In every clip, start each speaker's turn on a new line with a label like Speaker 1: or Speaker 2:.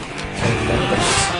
Speaker 1: and benefits.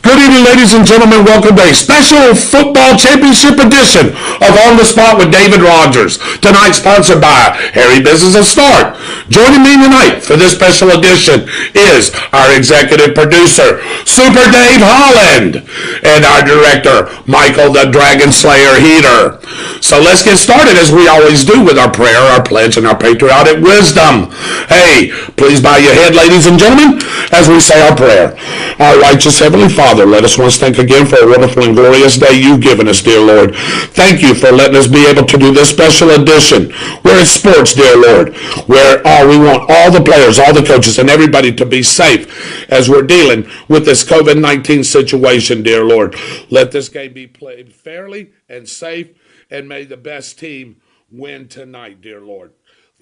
Speaker 2: Good evening, ladies and gentlemen. Welcome to a special football championship edition of On the Spot with David Rodgers. Tonight sponsored by Harry Business of Start. Joining me tonight for this special edition is our executive producer, Super Dave Holland, and our director, Michael the Dragon Slayer Heater. So let's get started as we always do with our prayer, our pledge, and our patriotic wisdom. Hey, please bow your head, ladies and gentlemen, as we say our prayer. Our righteous Heavenly Father, let us once thank again for a wonderful and glorious day you've given us, dear Lord. Thank you for letting us be able to do this special edition where it's sports, dear Lord, where we want all the players, all the coaches, and everybody to be safe as we're dealing with this COVID-19 situation, dear Lord. Let this game be played fairly and safe, and may the best team win tonight, dear Lord.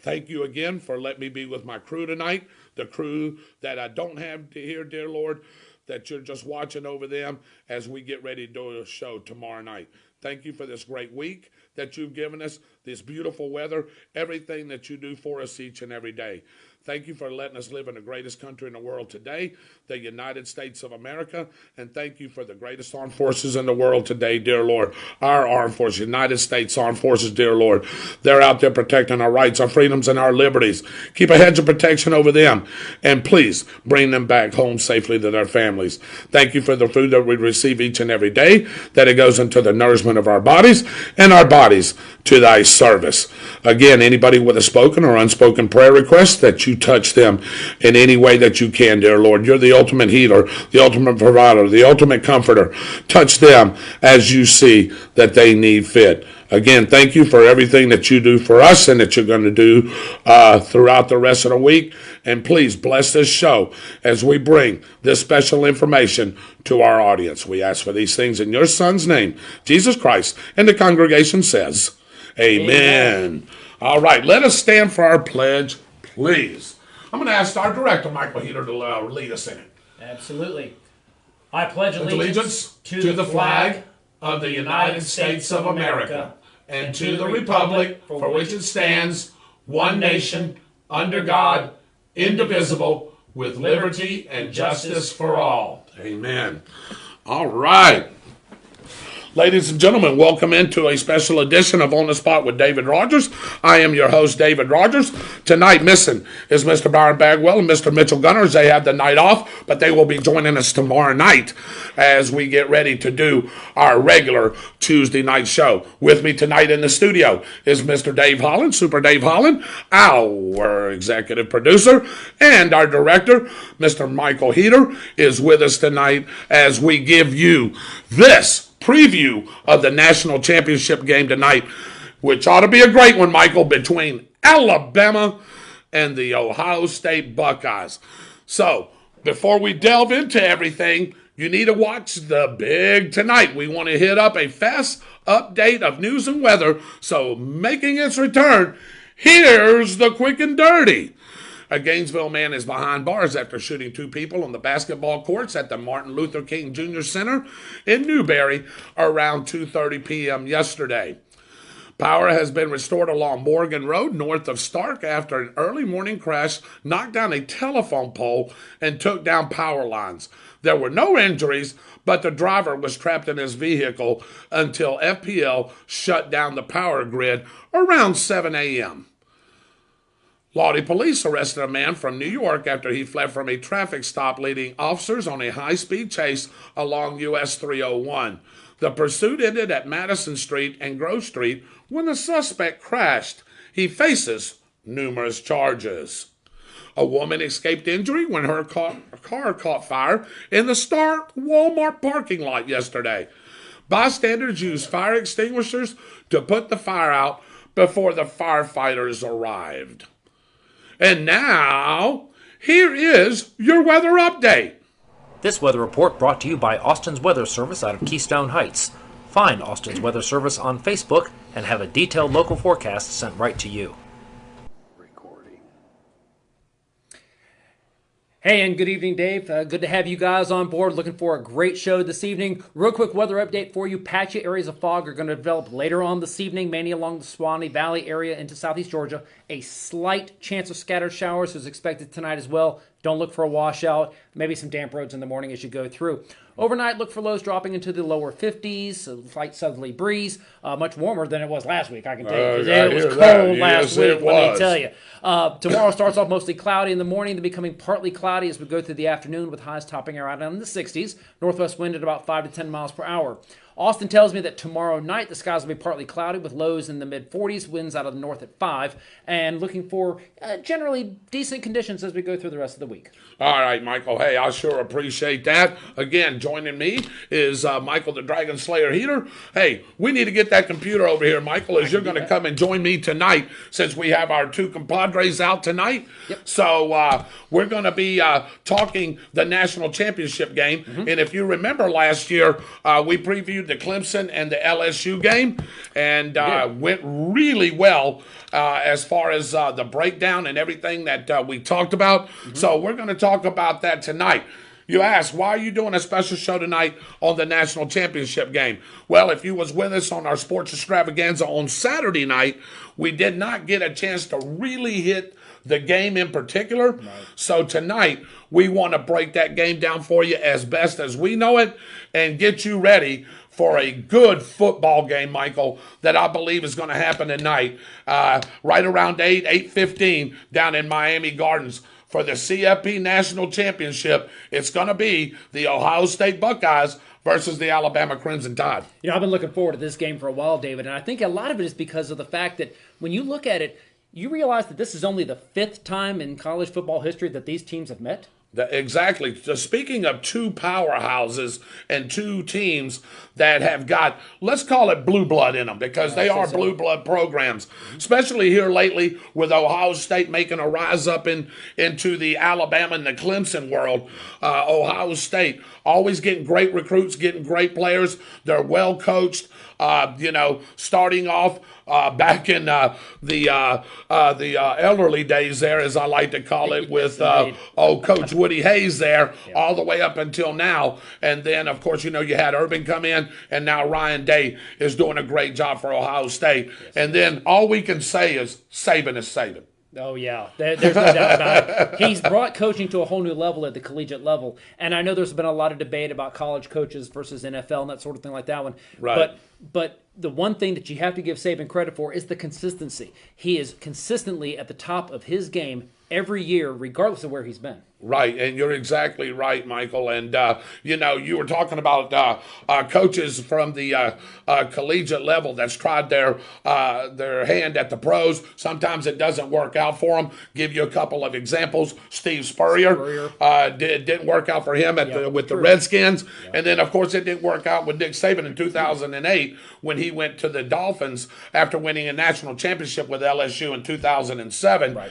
Speaker 2: Thank you again for letting me be with my crew tonight, the crew that I don't have here, dear Lord, that you're just watching over them as we get ready to do a show tomorrow night. Thank you for this great week that you've given us, this beautiful weather, everything that you do for us each and every day. Thank you for letting us live in the greatest country in the world today, the United States of America, and thank you for the greatest armed forces in the world today, dear Lord. Our armed forces, United States Armed Forces, dear Lord. They're out there protecting our rights, our freedoms, and our liberties. Keep a hedge of protection over them, and please bring them back home safely to their families. Thank you for the food that we receive each and every day, that it goes into the nourishment of our bodies, and our bodies to thy service. Again, anybody with a spoken or unspoken prayer request, that you touch them in any way that you can, dear Lord. You're the ultimate healer, the ultimate provider, the ultimate comforter. Touch them as you see that they need fit. Again, thank you for everything that you do for us and that you're going to do throughout the rest of the week. And please bless this show as we bring this special information to our audience. We ask for these things in your Son's name, Jesus Christ. And the congregation says, Amen. All right, let us stand for our pledge, please. I'm going to ask our director, Michael Heater, to lead us in it.
Speaker 3: Absolutely. I pledge allegiance to the flag of the United States of America and to the republic for which it stands, one nation, under God, indivisible, with liberty and justice for all.
Speaker 2: Amen. All right. Ladies and gentlemen, welcome into a special edition of On the Spot with David Rodgers. I am your host, David Rodgers. Tonight, missing is Mr. Byron Bagwell and Mr. Mitchell Gunners. They have the night off, but they will be joining us tomorrow night as we get ready to do our regular Tuesday night show. With me tonight in the studio is Mr. Dave Holland, Super Dave Holland, our executive producer, and our director, Mr. Michael Heater, is with us tonight as we give you this preview of the national championship game tonight, which ought to be a great one, Michael, between Alabama and the Ohio State Buckeyes. So, before we delve into everything, you need to watch the big tonight. We want to hit up a fast update of news and weather. So, making its return, here's the quick and dirty. A Gainesville man is behind bars after shooting two people on the basketball courts at the Martin Luther King Jr. Center in Newberry around 2:30 p.m. yesterday. Power has been restored along Morgan Road north of Stark after an early morning crash knocked down a telephone pole and took down power lines. There were no injuries, but the driver was trapped in his vehicle until FPL shut down the power grid around 7 a.m. Lodi police arrested a man from New York after he fled from a traffic stop, leading officers on a high-speed chase along US 301. The pursuit ended at Madison Street and Grove Street when the suspect crashed. He faces numerous charges. A woman escaped injury when her car caught fire in the Stark Walmart parking lot yesterday. Bystanders used fire extinguishers to put the fire out before the firefighters arrived. And now, here is your weather update.
Speaker 1: This weather report brought to you by Austin's Weather Service out of Keystone Heights. Find Austin's Weather Service on Facebook and have a detailed local forecast sent right to you. Hey, and good evening, Dave. Good to have you guys on board. Looking for a great show this evening. Real quick weather update for you. Patchy areas of fog are going to develop later on this evening, mainly along the Swanee Valley area into southeast Georgia. A slight chance of scattered showers is expected tonight as well. Don't look for a washout. Maybe some damp roads in the morning as you go through. Overnight, look for lows dropping into the lower 50s, a slight southerly breeze, much warmer than it was last week, I can tell you. It was cold last week, let me tell you. Tomorrow starts off mostly cloudy in the morning, then becoming partly cloudy as we go through the afternoon with highs topping around in the 60s. Northwest wind at about 5 to 10 miles per hour. Austin tells me that tomorrow night the skies will be partly cloudy with lows in the mid-40s, winds out of the north at 5, and looking for generally decent conditions as we go through the rest of the week.
Speaker 2: All right, Michael. Hey, I sure appreciate that. Again, joining me is Michael the Dragon Slayer Heater. Hey, we need to get that computer over here, Michael, as you're going to come and join me tonight since we have our two compadres out tonight.
Speaker 1: Yep.
Speaker 2: So we're going to be talking the national championship game. Mm-hmm. And if you remember last year, we previewed the Clemson and the LSU game, and went really well as far as the breakdown and everything that we talked about. Mm-hmm. So we're going to talk about that tonight. You ask, why are you doing a special show tonight on the national championship game? Well, if you was with us on our sports extravaganza on Saturday night, we did not get a chance to really hit the game in particular. Right. So tonight, we want to break that game down for you as best as we know it and get you ready for a good football game, Michael, that I believe is going to happen tonight, right around 8:15 down in Miami Gardens. For the CFP National Championship, it's going to be the Ohio State Buckeyes versus the Alabama Crimson Tide.
Speaker 1: You know, I've been looking forward to this game for a while, David, and I think a lot of it is because of the fact that when you look at it, you realize that this is only the 5th time in college football history that these teams have met.
Speaker 2: Exactly. So speaking of two powerhouses and two teams that have got, let's call it blue blood in them, because they are blue blood programs, especially here lately with Ohio State making a rise up into the Alabama and the Clemson world. Ohio State always getting great recruits, getting great players. They're well coached. Starting off back in the elderly days there, as I like to call it, with Coach Woody Hayes there, all the way up until now. And then, of course, you had Urban come in, and now Ryan Day is doing a great job for Ohio State. Yes, and then all we can say is Saban is Saban.
Speaker 1: Oh, yeah. There's no doubt about it. He's brought coaching to a whole new level at the collegiate level. And I know there's been a lot of debate about college coaches versus NFL and that sort of thing like that one.
Speaker 2: Right.
Speaker 1: But the one thing that you have to give Saban credit for is the consistency. He is consistently at the top of his game every year, regardless of where he's been.
Speaker 2: Right, and you're exactly right, Michael. And, you were talking about coaches from the collegiate level that's tried their hand at the pros. Sometimes it doesn't work out for them. Give you a couple of examples. Steve Spurrier. Didn't work out for him with the Redskins. Yeah. And then, of course, it didn't work out with Nick Saban in 2008 when he went to the Dolphins after winning a national championship with LSU in 2007. Right.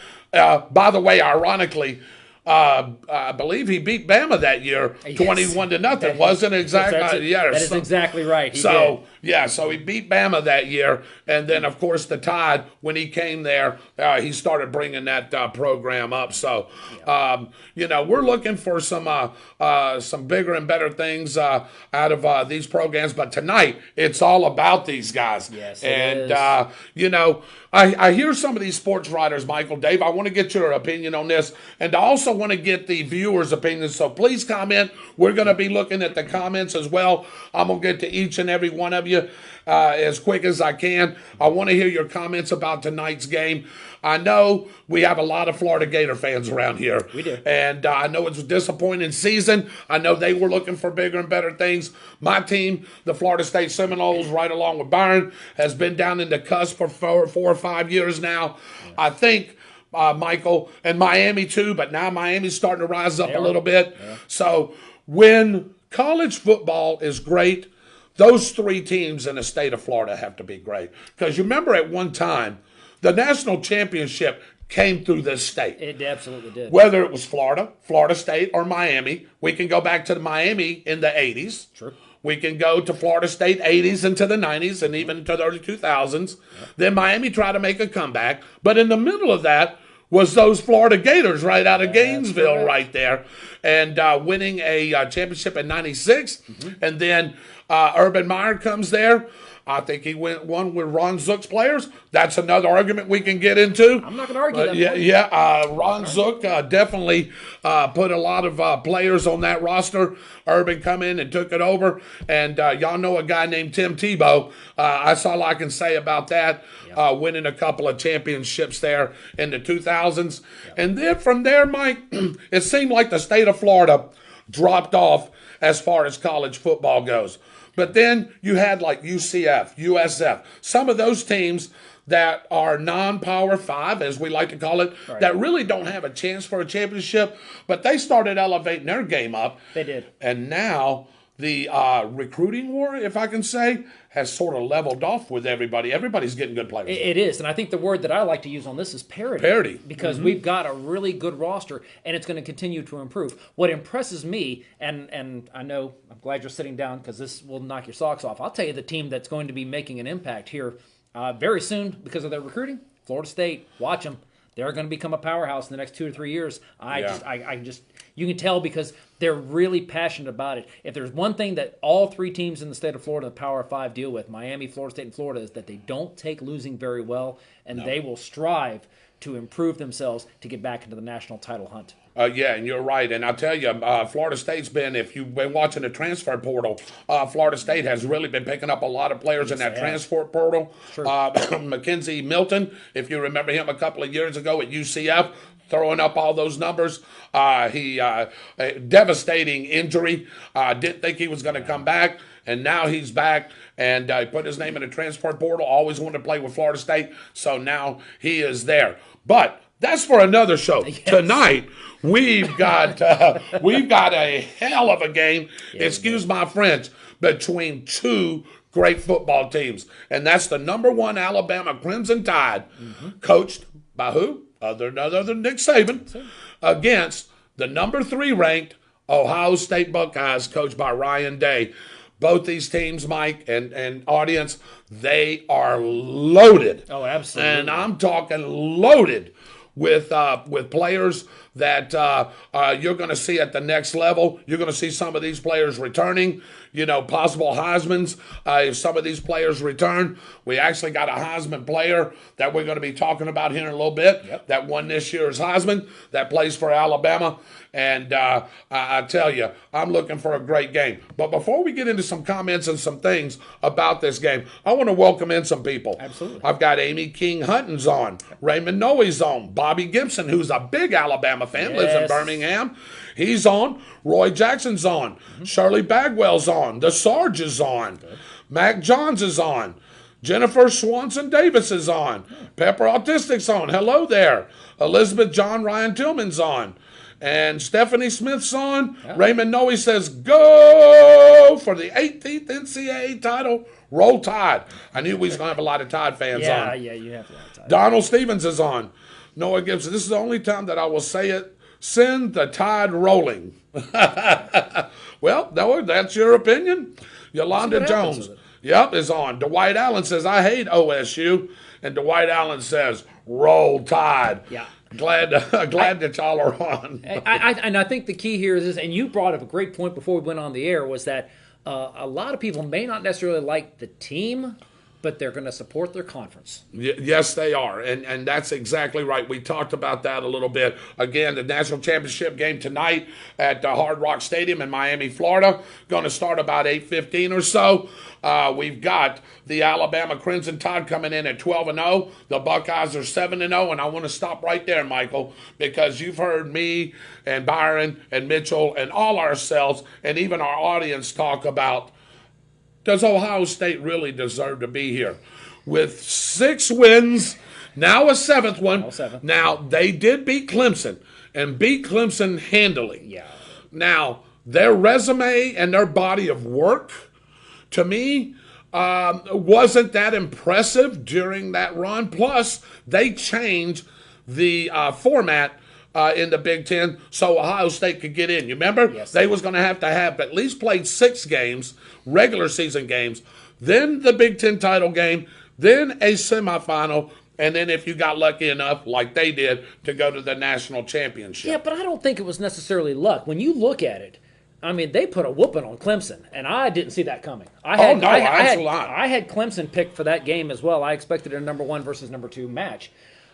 Speaker 2: By the way, ironically, I believe he beat Bama that year, 21-0. Wasn't exactly?
Speaker 1: That is exactly right.
Speaker 2: So he beat Bama that year, and then of course the Tide, when he came there, he started bringing that program up. So, we're looking for some bigger and better things out of these programs. But tonight, it's all about these guys.
Speaker 1: Yes,
Speaker 2: it is. I hear some of these sports writers, Michael, Dave. I want to get your opinion on this, and I also want to get the viewers' opinions. So please comment. We're going to be looking at the comments as well. I'm going to get to each and every one of you as quick as I can. I want to hear your comments about tonight's game. I know we have a lot of Florida Gator fans around here.
Speaker 1: We do.
Speaker 2: And I know it's a disappointing season. I know they were looking for bigger and better things. My team, the Florida State Seminoles, right along with Byron, has been down in the cusp for 4 or 5 years now. Yeah. I think Michael, and Miami too, but now Miami's starting to rise up a little bit. Yeah. So when college football is great, those 3 teams in the state of Florida have to be great. Because you remember at one time, the national championship came through this state.
Speaker 1: It absolutely did.
Speaker 2: Whether it was Florida, Florida State, or Miami, we can go back to Miami in the 80s.
Speaker 1: Sure.
Speaker 2: We can go to Florida State 80s into the 90s and even into the early 2000s. Yep. Then Miami tried to make a comeback. But in the middle of that was those Florida Gators right out of Gainesville right there, and winning a championship in 96. Mm-hmm. And then Urban Meyer comes there. I think he won with Ron Zook's players. That's another argument we can get into.
Speaker 1: I'm not going to argue that.
Speaker 2: Ron Zook definitely put a lot of players on that roster. Urban come in and took it over. And y'all know a guy named Tim Tebow. That's all I can say about that. Yep. Winning a couple of championships there in the 2000s. Yep. And then from there, Mike, it seemed like the state of Florida dropped off as far as college football goes. But then you had like UCF, USF, some of those teams that are non-Power 5, as we like to call it, right, that really don't have a chance for a championship, but they started elevating their game up.
Speaker 1: They did.
Speaker 2: And now the recruiting war, if I can say, has sort of leveled off with everybody. Everybody's getting good players.
Speaker 1: It is, and I think the word that I like to use on this is parity.
Speaker 2: Parity.
Speaker 1: Because we've got a really good roster, and it's going to continue to improve. What impresses me, and I know, I'm glad you're sitting down because this will knock your socks off. I'll tell you the team that's going to be making an impact here very soon because of their recruiting, Florida State. Watch them. They're going to become a powerhouse in the next 2 to 3 years. You can tell because they're really passionate about it. If there's one thing that all three teams in the state of Florida, the Power 5, deal with, Miami, Florida State, and Florida, is that they don't take losing very well, and they will strive to improve themselves to get back into the national title hunt.
Speaker 2: Yeah, and you're right. And I'll tell you, Florida State's been, if you've been watching the transfer portal, Florida State has really been picking up a lot of players in that transfer portal. Sure. Mackenzie Milton, if you remember him a couple of years ago at UCF, throwing up all those numbers. He devastating injury. Didn't think he was going to come back, and now he's back. And put his name in the transfer portal. Always wanted to play with Florida State, so now he is there. But that's for another show. Yes. Tonight we've got a hell of a game. Excuse my French, between two great football teams, and that's the #1 Alabama Crimson Tide, coached by who? Other than Nick Saban, against the #3 ranked Ohio State Buckeyes, coached by Ryan Day. Both these teams, Mike and audience, they are loaded.
Speaker 1: Oh, absolutely.
Speaker 2: And I'm talking loaded with players that you're going to see at the next level. You're going to see some of these players returning, possible Heismans. If some of these players return, we actually got a Heisman player that we're going to be talking about here in a little bit that won this year's Heisman, that plays for Alabama. And I tell you, I'm looking for a great game. But before we get into some comments and some things about this game, I want to welcome in some people.
Speaker 1: Absolutely.
Speaker 2: I've got Amy King Hutton's on, Raymond Noe's on, Bobby Gibson, who's a big Alabama fan, lives in Birmingham. He's on. Roy Jackson's on. Shirley Bagwell's on. The Sarge is on. Mac Johns is on. Jennifer Swanson Davis is on. Pepper Autistic's on. Hello there. Elizabeth John Ryan Tillman's on. And Stephanie Smith's on. Raymond Noe says, go for the 18th NCAA title. Roll Tide. I knew we was going to have a lot of Tide fans on.
Speaker 1: Yeah, you have a lot of Tide.
Speaker 2: Donald Stevens is on. Noah Gibson, this is the only time that I will say it. Send the Tide rolling. Well, Noah, that's your opinion. Yolanda Jones, is on. Dwight Allen says, I hate OSU. And Dwight Allen says, roll Tide.
Speaker 1: Yeah.
Speaker 2: Glad that y'all are on.
Speaker 1: And I think the key here is this, and you brought up a great point before we went on the air, was that a lot of people may not necessarily like the team, but they're going to support their conference.
Speaker 2: Yes, they are, and that's exactly right. We talked about that a little bit. Again, the national championship game tonight at Hard Rock Stadium in Miami, Florida, going to start about 8:15 or so. We've got the Alabama Crimson Tide coming in at 12-0. The Buckeyes are 7-0, and I want to stop right there, Michael, because you've heard me and Byron and Mitchell and all ourselves and even our audience talk about, does Ohio State really deserve to be here? With 6 wins, now a 7th one. Now, they did beat Clemson, and beat Clemson handily.
Speaker 1: Yeah.
Speaker 2: Now, their resume and their body of work, to me, wasn't that impressive during that run. Plus, they changed the format in the Big Ten so Ohio State could get in. You remember?
Speaker 1: Yes.
Speaker 2: They was going to have at least played 6 games, regular season games, then the Big Ten title game, then a semifinal, and then if you got lucky enough, like they did, to go to the national championship.
Speaker 1: Yeah, but I don't think it was necessarily luck. When you look at it, I mean, they put a whooping on Clemson, and I didn't see that coming. I had Clemson picked for that game as well. I expected a number 1 versus number 2 match.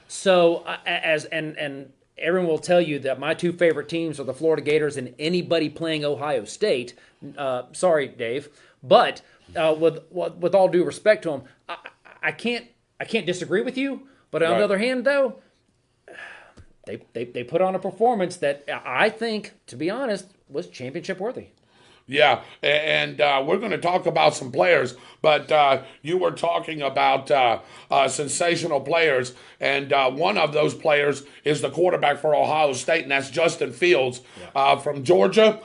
Speaker 1: So, and everyone will tell you that my 2 favorite teams are the Florida Gators and anybody playing Ohio State. Sorry, Dave, but with all due respect to them, I can't disagree with you. But on the other hand, though, they put on a performance that I think, to be honest, was championship worthy.
Speaker 2: Yeah, and we're going to talk about some players, but you were talking about sensational players, and one of those players is the quarterback for Ohio State, and that's Justin Fields from Georgia.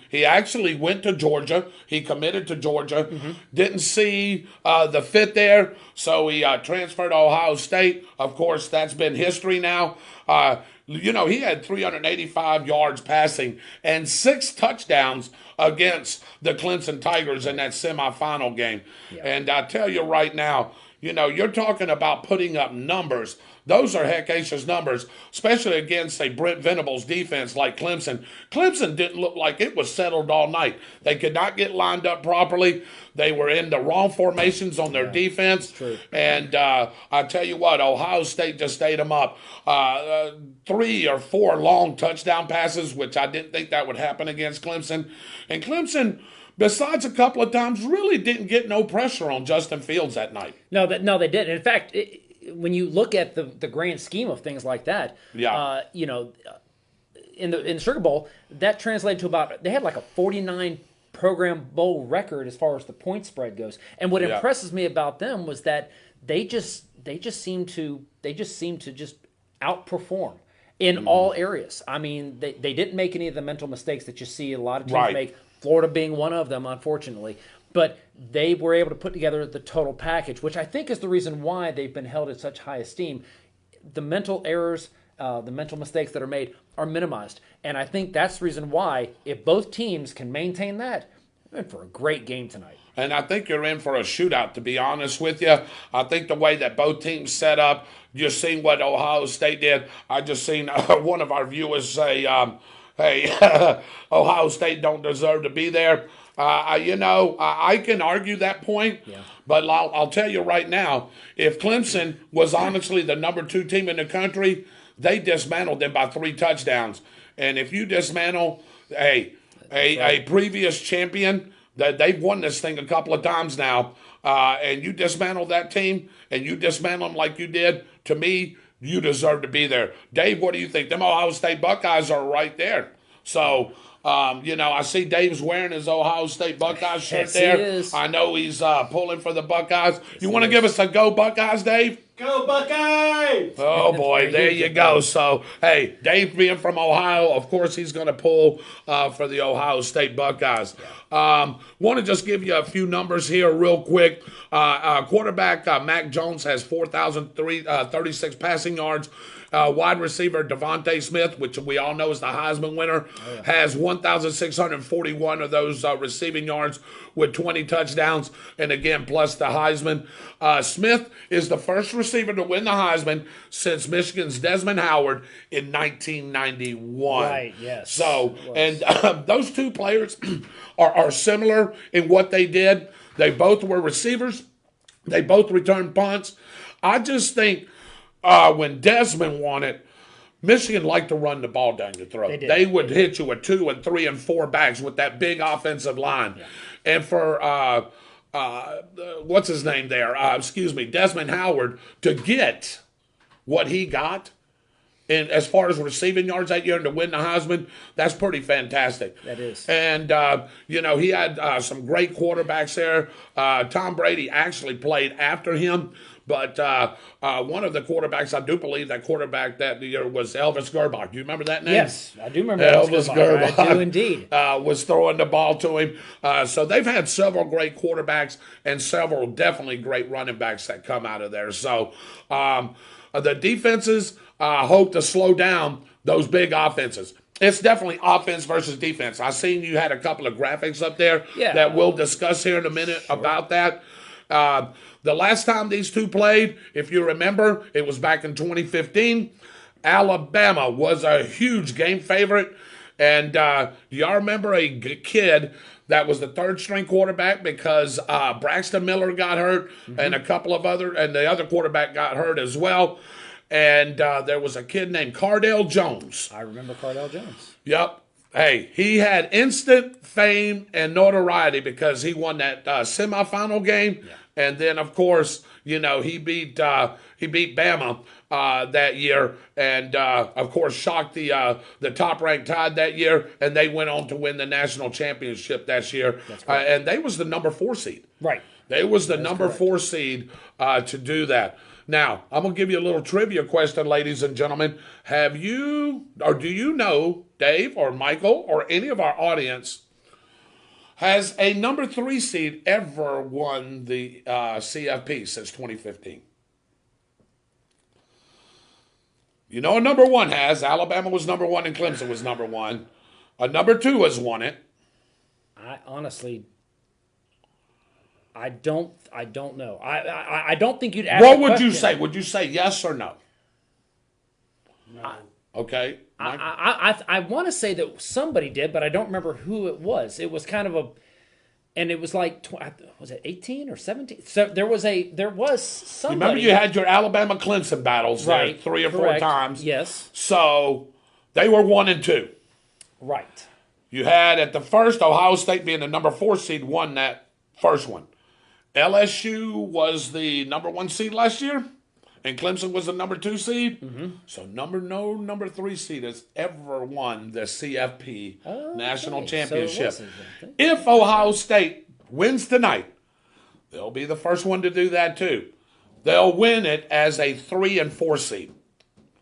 Speaker 2: He actually went to Georgia. He committed to Georgia. Mm-hmm. Didn't see the fit there, so he transferred to Ohio State. Of course, that's been history now. He had 385 yards passing and 6 touchdowns against the Clemson Tigers in that semifinal game. Yeah. And I tell you right now, you're talking about putting up numbers. Those are heck-acious numbers, especially against a Brent Venables defense like Clemson. Clemson didn't look like it was settled all night. They could not get lined up properly. They were in the wrong formations on their defense. And I tell you what, Ohio State just ate them up. 3 or 4 long touchdown passes, which I didn't think that would happen against Clemson. And Clemson, besides a couple of times, really didn't get no pressure on Justin Fields that night.
Speaker 1: No, they didn't. In fact, when you look at the grand scheme of things like that, in the Sugar Bowl, that translated to about, they had like a 49 program bowl record as far as the point spread goes. And what impresses me about them was that they just seem to just outperform in all areas. I mean, they didn't make any of the mental mistakes that you see a lot of teams make, Florida being one of them, unfortunately. But they were able to put together the total package, which I think is the reason why they've been held in such high esteem. The mental errors, the mental mistakes that are made are minimized. And I think that's the reason why, if both teams can maintain that, we're in for a great game tonight.
Speaker 2: And I think you're in for a shootout, to be honest with you. I think the way that both teams set up, just seeing what Ohio State did, I just seen one of our viewers say, hey, Ohio State don't deserve to be there. I can argue that point, but I'll tell you right now, if Clemson was honestly the number 2 team in the country, they dismantled them by 3 touchdowns. And if you dismantle a previous champion, that they've won this thing a couple of times now, and you dismantle that team and you dismantle them like you did, to me, you deserve to be there. Dave, what do you think? Them Ohio State Buckeyes are right there. So, I see Dave's wearing his Ohio State Buckeyes shirt there.
Speaker 1: He is.
Speaker 2: I know he's pulling for the Buckeyes. You want to give us a go Buckeyes, Dave?
Speaker 3: Go Buckeyes!
Speaker 2: Oh, boy, there you go. So, hey, Dave being from Ohio, of course he's going to pull for the Ohio State Buckeyes. Want to just give you a few numbers here real quick. Quarterback Mac Jones has 4,036 passing yards. Wide receiver Devontae Smith, which we all know is the Heisman winner, has 1,641 of those receiving yards with 20 touchdowns, and again, plus the Heisman. Smith is the first receiver to win the Heisman since Michigan's Desmond Howard in 1991.
Speaker 1: Right, yes.
Speaker 2: So, and those 2 players are similar in what they did. They both were receivers. They both returned punts. I just think when Desmond won it, Michigan liked to run the ball down your throat. They would hit you with 2 and 3 and 4 backs with that big offensive line. Yeah. And for what's his name there? Desmond Howard, to get what he got, and as far as receiving yards that year and to win the Heisman, that's pretty fantastic.
Speaker 1: That is.
Speaker 2: And, he had some great quarterbacks there. Tom Brady actually played after him. But one of the quarterbacks, I do believe that quarterback that year was Elvis Gerbach. Do you remember that name?
Speaker 1: Yes, I do remember Elvis Gerbach. I do indeed.
Speaker 2: Was throwing the ball to him. So they've had several great quarterbacks and several definitely great running backs that come out of there. So the defenses hope to slow down those big offenses. It's definitely offense versus defense. I seen you had a couple of graphics up there that we'll discuss here in a minute about that. The last time these two played, if you remember, it was back in 2015. Alabama was a huge game favorite. And y'all remember a kid that was the third-string quarterback because Braxton Miller got hurt, and a couple of and the other quarterback got hurt as well. And there was a kid named Cardale Jones.
Speaker 1: I remember Cardale Jones.
Speaker 2: Yep. Hey, he had instant fame and notoriety because he won that semifinal game, and then of course, he beat Bama that year, and of course shocked the top-ranked Tide that year, and they went on to win the national championship that year, and they was the number 4 seed.
Speaker 1: Right.
Speaker 2: They was the number 4 seed to do that. Now, I'm going to give you a little trivia question, ladies and gentlemen. Have you, or do you know, Dave or Michael or any of our audience, has a number 3 seed ever won the CFP since 2015? You know, a number 1 has. Alabama was number 1 and Clemson was number 1. A number 2 has won it.
Speaker 1: I honestly... I don't know. I don't think you'd ask.
Speaker 2: What would you say? Would you say yes or no?
Speaker 3: No.
Speaker 2: Okay.
Speaker 1: I want to say that somebody did, but I don't remember who it was. It was kind of and it was like, was it 18 or 17? So there was somebody.
Speaker 2: Remember you had your Alabama Clemson battles there 3 or 4 times.
Speaker 1: Yes.
Speaker 2: So they were 1 and 2.
Speaker 1: Right.
Speaker 2: You had at the first Ohio State being the number 4 seed won that first one. LSU was the number 1 seed last year, and Clemson was the number 2 seed. So no number 3 seed has ever won the CFP national championship.
Speaker 1: So
Speaker 2: if Ohio State wins tonight, they'll be the first one to do that too. They'll win it as a 3 and 4 seed.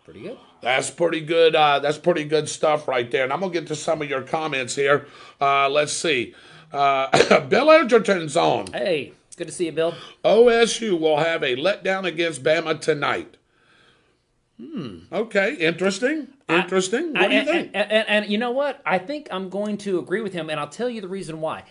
Speaker 1: Pretty good.
Speaker 2: That's pretty good. That's pretty good stuff right there. And I'm gonna get to some of your comments here. Let's see. Bill Edgerton's on.
Speaker 1: Hey. Good to see you, Bill.
Speaker 2: OSU will have a letdown against Bama tonight. Okay, interesting. What do you think?
Speaker 1: And you know what? I think I'm going to agree with him, and I'll tell you the reason why.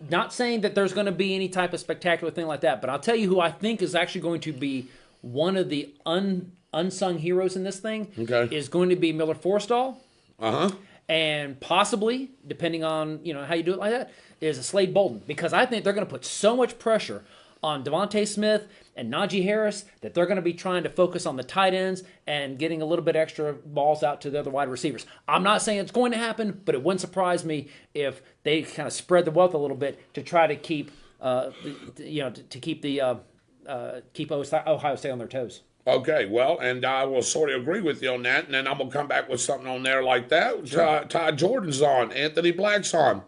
Speaker 1: Not saying that there's going to be any type of spectacular thing like that, but I'll tell you who I think is actually going to be one of the unsung heroes in this thing.
Speaker 2: Okay.
Speaker 1: Is going to be Miller Forrestall.
Speaker 2: Uh-huh.
Speaker 1: And possibly, depending on how you do it like that, is a Slade Bolden. Because I think they're going to put so much pressure on Devontae Smith and Najee Harris that they're going to be trying to focus on the tight ends and getting a little bit extra balls out to the other wide receivers. I'm not saying it's going to happen, but it wouldn't surprise me if they kind of spread the wealth a little bit to try to keep, keep Ohio State on their toes.
Speaker 2: Okay, well, and I will sort of agree with you on that, and then I'm going to come back with something on there like that.
Speaker 1: Sure.
Speaker 2: Ty Jordan's on. Anthony Black's on.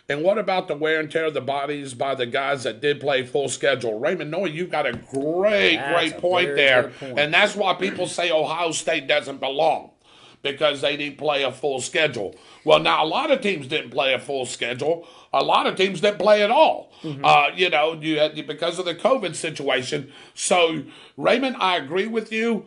Speaker 2: And what about the wear and tear of the bodies by the guys that did play full schedule? Raymond Noy, you got a great point there. And that's why people say Ohio State doesn't belong, because they didn't play a full schedule. Well, now, a lot of teams didn't play a full schedule. A lot of teams didn't play at all, because of the COVID situation. So, Raymond, I agree with you.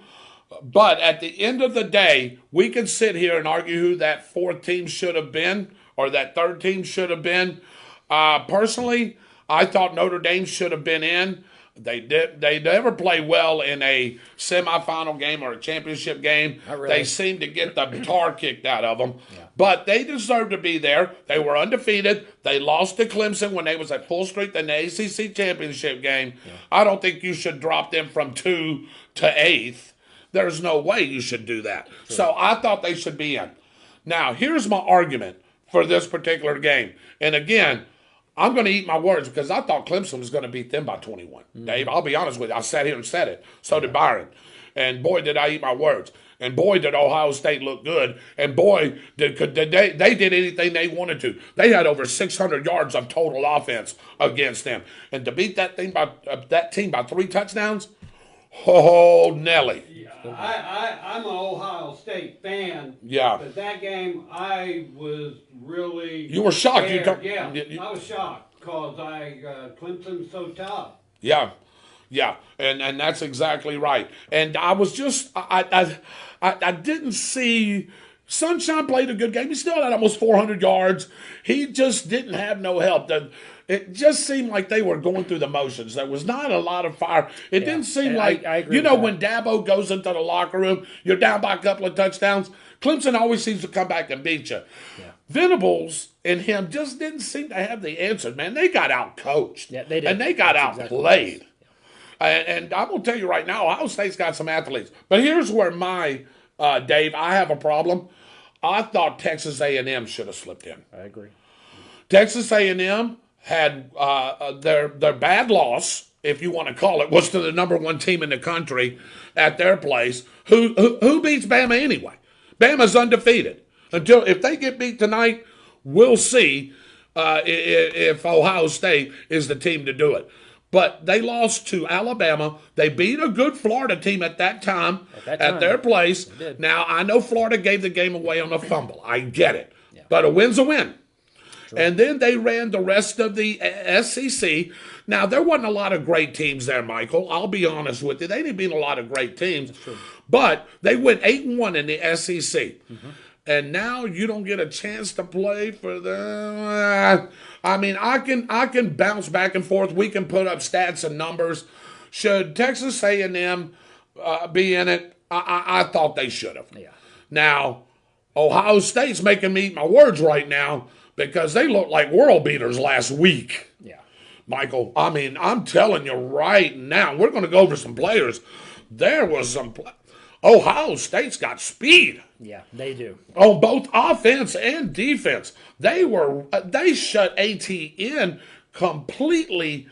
Speaker 2: But at the end of the day, we can sit here and argue who that 4th team should have been or that 3rd team should have been. Personally, I thought Notre Dame should have been in. They never play well in a semifinal game or a championship game.
Speaker 1: Really.
Speaker 2: They seem to get the tar kicked out of them. Yeah. But they deserve to be there. They were undefeated. They lost to Clemson when they was at full strength in the ACC championship game. Yeah. I don't think you should drop them from 2 to 8th. There's no way you should do that. Sure. So I thought they should be in. Now, here's my argument for this particular game. And again, I'm going to eat my words because I thought Clemson was going to beat them by 21. Mm-hmm. Dave, I'll be honest with you. I sat here and said it. So did Byron. And boy, did I eat my words. And boy, did Ohio State look good. And boy, they did anything they wanted to. They had over 600 yards of total offense against them. And to beat that team by 3 touchdowns, oh, Nelly.
Speaker 4: Yeah, I'm an Ohio State fan.
Speaker 2: Yeah.
Speaker 4: But that game, I was really
Speaker 2: You were shocked.
Speaker 4: I was shocked because Clemson's so tough.
Speaker 2: Yeah. Yeah, and that's exactly right. And I was just I didn't see Sunshine played a good game. He still had almost 400 yards. He just didn't have no help. It just seemed like they were going through the motions. There was not a lot of fire. It didn't seem
Speaker 1: And
Speaker 2: like
Speaker 1: I agree
Speaker 2: you
Speaker 1: with
Speaker 2: know
Speaker 1: that.
Speaker 2: when Dabo goes into the locker room, you're down by a couple of touchdowns. Clemson always seems to come back and beat you.
Speaker 1: Yeah.
Speaker 2: Venables and him just didn't seem to have the answers, man. They got out coached.
Speaker 1: Yeah, they did.
Speaker 2: And they got
Speaker 1: That's exactly
Speaker 2: outplayed. And I'm going to tell you right now, Ohio State's got some athletes. But here's where Dave, I have a problem. I thought Texas A&M should have slipped in.
Speaker 1: I agree.
Speaker 2: Texas A&M had their bad loss, if you want to call it, was to the number one team in the country at their place. Who beats Bama anyway? Bama's undefeated. If they get beat tonight, we'll see if Ohio State is the team to do it. But they lost to Alabama. They beat a good Florida team at that time at their place. Now, I know Florida gave the game away on a fumble. I get it. Yeah. But a win's a win. True. And then they ran the rest of the SEC. Now, there wasn't a lot of great teams there, Michael. I'll be honest with you. They didn't beat a lot of great teams. But they went 8-1 in the SEC. Mm-hmm. And now you don't get a chance to play for them. I mean, I can bounce back and forth. We can put up stats and numbers. Should Texas A&M be in it? I thought they should have. Yeah. Now, Ohio State's making me eat my words right now because they looked like world beaters last week. Yeah. Michael, I mean, I'm telling you right now, we're going to go over some players. There was some Ohio State's got speed.
Speaker 1: Yeah, they do.
Speaker 2: On both offense and defense. They shut ATN completely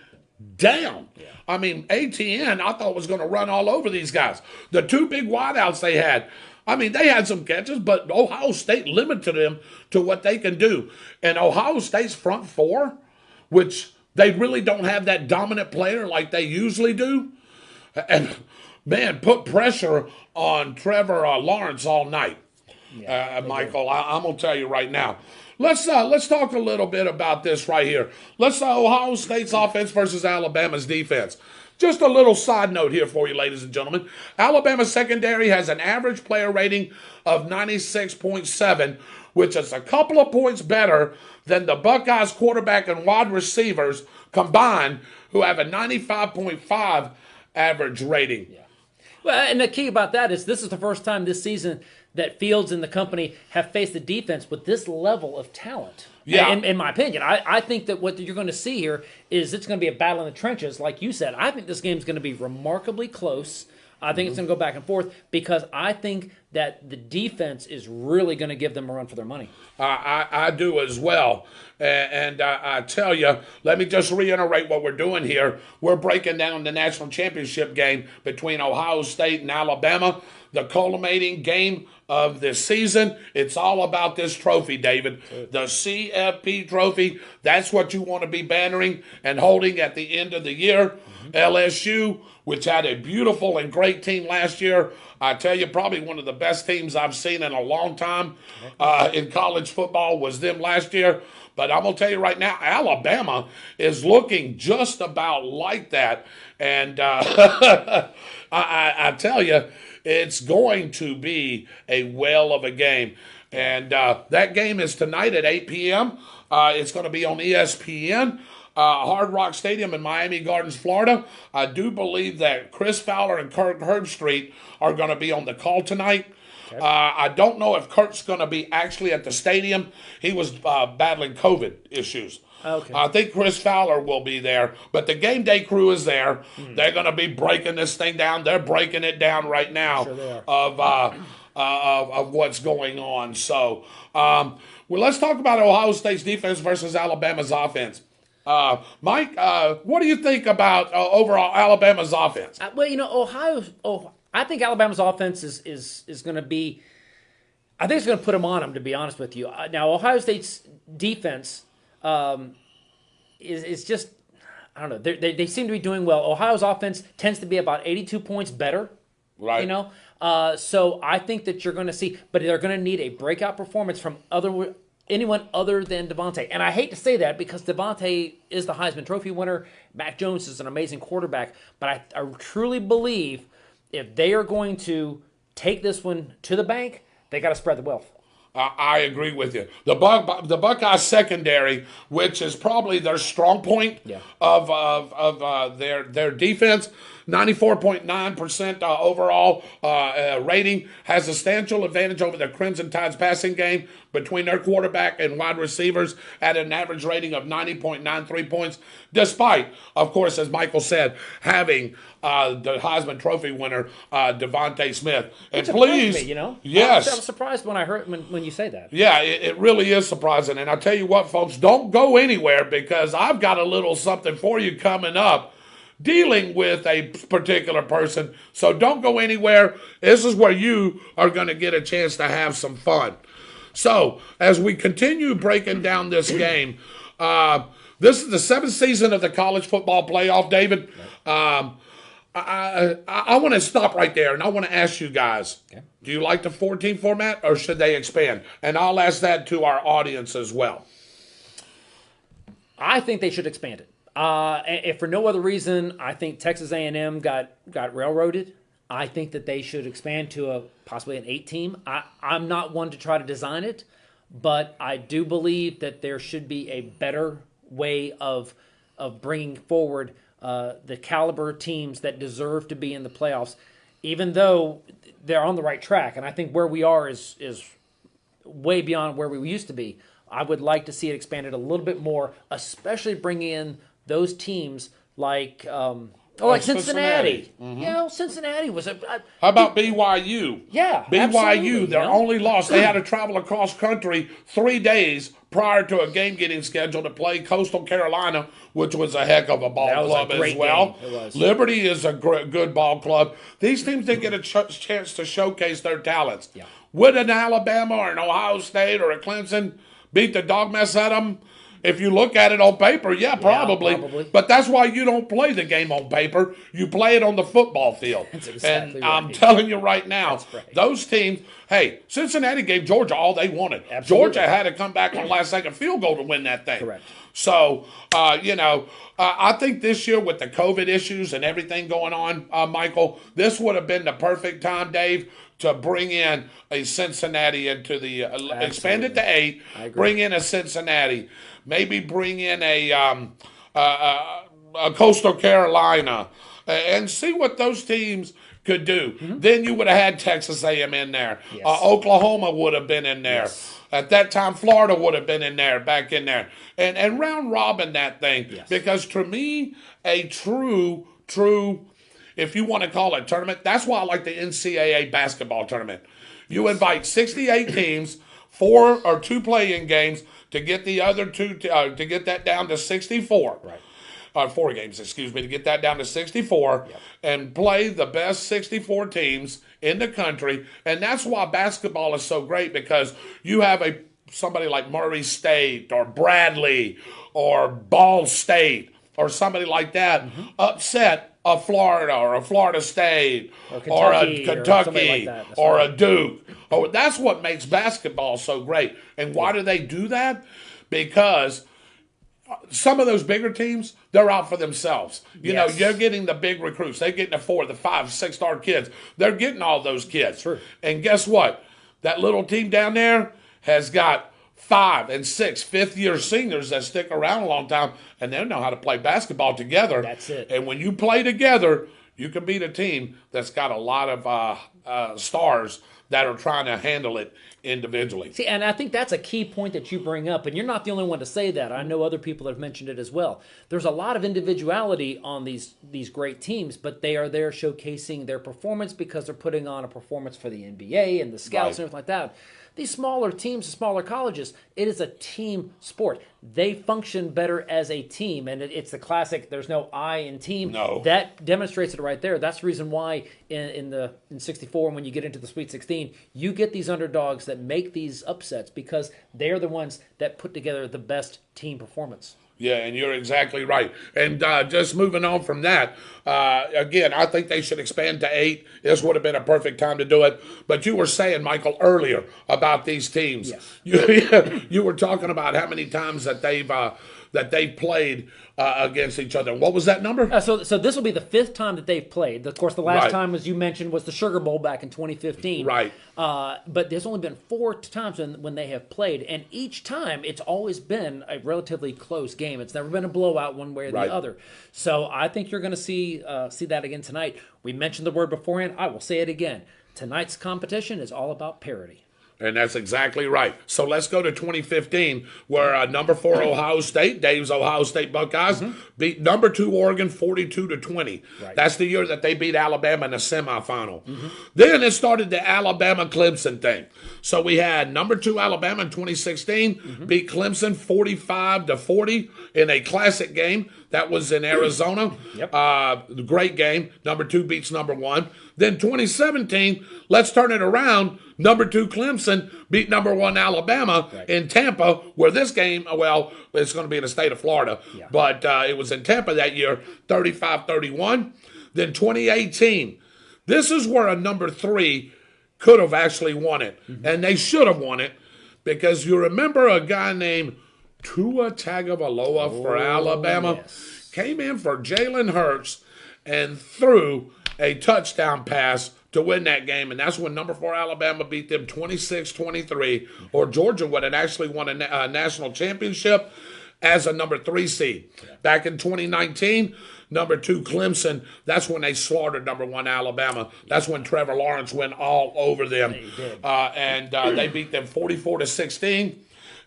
Speaker 2: down. Yeah. I mean, ATN, I thought was going to run all over these guys. The two big wideouts they had, I mean, they had some catches, but Ohio State limited them to what they can do. And Ohio State's front four, which they really don't have that dominant player like they usually do, and man, put pressure on Trevor Lawrence all night. Yeah, Michael, I'm going to tell you right now. Let's talk a little bit about this right here. Ohio State's offense versus Alabama's defense. Just a little side note here for you, ladies and gentlemen. Alabama's secondary has an average player rating of 96.7, which is a couple of points better than the Buckeyes quarterback and wide receivers combined, who have a 95.5 average rating. Yeah.
Speaker 1: Well, and the key about that is this is the first time this season that Fields and the company have faced the defense with this level of talent. Yeah. In my opinion, I think that what you're going to see here is it's going to be a battle in the trenches. Like you said, I think this game's going to be remarkably close. I think it's going to go back and forth because I think that the defense is really going to give them a run for their money.
Speaker 2: I do as well. And I tell you, let me just reiterate what we're doing here. We're breaking down the national championship game between Ohio State and Alabama, the culminating game of this season. It's all about this trophy, David. The CFP trophy. That's what you want to be bannering and holding at the end of the year. Mm-hmm. LSU, which had a beautiful and great team last year. I tell you, probably one of the best teams I've seen in a long time in college football was them last year. But I'm going to tell you right now, Alabama is looking just about like that. And I tell you, it's going to be a whale of a game. And that game is tonight at 8 p.m. It's going to be on ESPN. Hard Rock Stadium in Miami Gardens, Florida. I do believe that Chris Fowler and Kirk Herbstreit are going to be on the call tonight. Okay. I don't know if Kirk's going to be actually at the stadium. He was battling COVID issues. Okay. I think Chris Fowler will be there, but the game day crew is there. They're going to be breaking this thing down. They're breaking it down right now of what's going on. So, well, let's talk about Ohio State's defense versus Alabama's offense. Mike, what do you think about overall Alabama's offense?
Speaker 1: Well, I think Alabama's offense is going to be. I think it's going to put them on them. To be honest with you, now Ohio State's defense is just. I don't know. They seem to be doing well. Ohio's offense tends to be about 82 points better. Right. So I think that you're going to see, but they're going to need a breakout performance from anyone other than Devontae. And I hate to say that because Devontae is the Heisman Trophy winner. Mac Jones is an amazing quarterback. But I truly believe if they are going to take this one to the bank, they got to spread the wealth.
Speaker 2: I agree with you. The Buckeyes secondary, which is probably their strong point of their defense, 94.9% overall rating, has a substantial advantage over the Crimson Tide's passing game between their quarterback and wide receivers at an average rating of 90.93 points, despite, of course, as Michael said, having the Heisman Trophy winner, Devontae Smith. And please,
Speaker 1: me,
Speaker 2: yes.
Speaker 1: I was surprised when I heard when you say that.
Speaker 2: Yeah, it really is surprising. And I'll tell you what, folks, don't go anywhere because I've got a little something for you coming up dealing with a particular person. So don't go anywhere. This is where you are going to get a chance to have some fun. So as we continue breaking down this game, this is the 7th season of the college football playoff, David. I want to stop right there, and I want to ask you guys, do you like the 4-team format, or should they expand? And I'll ask that to our audience as well.
Speaker 1: I think they should expand it. If for no other reason, I think Texas A&M got railroaded. I think that they should expand to possibly an 8-team. I'm not one to try to design it, but I do believe that there should be a better way of bringing forward the caliber teams that deserve to be in the playoffs, even though they're on the right track. And I think where we are is way beyond where we used to be. I would like to see it expanded a little bit more, especially bringing in those teams like Cincinnati.
Speaker 2: Mm-hmm.
Speaker 1: Cincinnati was a.
Speaker 2: How about BYU?
Speaker 1: Yeah,
Speaker 2: BYU,
Speaker 1: absolutely,
Speaker 2: their only loss. They had to travel across country 3 days prior to a game getting scheduled to play Coastal Carolina, which was a heck of a ball club as well. Liberty is a good ball club. These teams didn't get a chance to showcase their talents.
Speaker 1: Yeah.
Speaker 2: Would an Alabama or an Ohio State or a Clemson beat the dog mess at them? If you look at it on paper, probably. But that's why you don't play the game on paper. You play it on the football field.
Speaker 1: That's exactly
Speaker 2: and
Speaker 1: right.
Speaker 2: I'm telling you right now,
Speaker 1: right.
Speaker 2: those teams, hey, Cincinnati gave Georgia all they wanted.
Speaker 1: Absolutely.
Speaker 2: Georgia had to come back on last-second field goal to win that thing.
Speaker 1: Correct.
Speaker 2: So, I think this year with the COVID issues and everything going on, Michael, this would have been the perfect time, Dave, to bring in a Cincinnati into the expand it to 8. Bring in a Cincinnati, maybe bring in a Coastal Carolina, and see what those teams could do. Mm-hmm. Then you would have had Texas A&M in there. Yes. Oklahoma would have been in there. Yes. At that time, Florida would have been in there, back in there, and round robin that thing. Yes. Because to me, a true. If you want to call it tournament, that's why I like the NCAA basketball tournament. You invite 68 teams, 4 or 2 play-in games to get the other 2 to get that down to 64. Right. 4 games, excuse me, to get that down to 64 and play the best 64 teams in the country. And that's why basketball is so great, because you have somebody like Murray State or Bradley or Ball State or somebody like that upset a Florida or a Florida State or a Kentucky or a Duke. That's what makes basketball so great. And why do they do that? Because some of those bigger teams, they're out for themselves. You know, you're getting the big recruits. They're getting the 4, the 5, 6-star kids. They're getting all those kids. True. And guess what? That little team down there has got 5 and 6 fifth-year seniors that stick around a long time, and they know how to play basketball together.
Speaker 1: That's it.
Speaker 2: And when you play together, you can beat a team that's got a lot of stars that are trying to handle it individually.
Speaker 1: See, and I think that's a key point that you bring up, and you're not the only one to say that. I know other people have mentioned it as well. There's a lot of individuality on these great teams, but they are there showcasing their performance because they're putting on a performance for the NBA and the scouts and everything like that. These smaller teams, smaller colleges, it is a team sport. They function better as a team, and it's the classic, there's no I in team.
Speaker 2: No.
Speaker 1: That demonstrates it right there. That's the reason why in 64, when you get into the Sweet 16, you get these underdogs that make these upsets because they're the ones that put together the best team performance.
Speaker 2: Yeah, and you're exactly right. And just moving on from that, again, I think they should expand to 8. This would have been a perfect time to do it. But you were saying, Michael, earlier about these teams.
Speaker 1: Yes.
Speaker 2: You were talking about how many times that they've played against each other. What was that number?
Speaker 1: So this will be the 5th time that they've played. Of course, the last
Speaker 2: Right.
Speaker 1: time, as you mentioned, was the Sugar Bowl back in 2015.
Speaker 2: Right.
Speaker 1: But there's only been 4 times when they have played, and each time it's always been a relatively close game. It's never been a blowout one way or
Speaker 2: Right.
Speaker 1: the other. So I think you're going to see that again tonight. We mentioned the word beforehand. I will say it again. Tonight's competition is all about parity.
Speaker 2: And that's exactly right. So let's go to 2015, where number 4 Ohio State, Dave's Ohio State Buckeyes, beat number 2 Oregon 42-20.
Speaker 1: Right.
Speaker 2: That's the year that they beat Alabama in the semifinal. Then it started the Alabama-Clemson thing. So we had number 2 Alabama in 2016 beat Clemson 45-40 in a classic game. That was in Arizona.
Speaker 1: Yep.
Speaker 2: Great game. Number 2 beats number 1. Then 2017, let's turn it around. Number 2 Clemson beat number 1 Alabama in Tampa, where this game, well, it's going to be in the state of Florida, but it was in Tampa that year, 35-31. Then 2018, this is where a number 3 could have actually won it, and they should have won it, because you remember a guy named Tua Tagovailoa for Alabama came in for Jalen Hurts and threw a touchdown pass to win that game, and that's when number 4 Alabama beat them 26-23, or Georgia would have actually won a national championship as a number 3 seed. Back in 2019, number 2 Clemson, that's when they slaughtered number 1 Alabama. That's when Trevor Lawrence went all over them, and they beat them 44-16.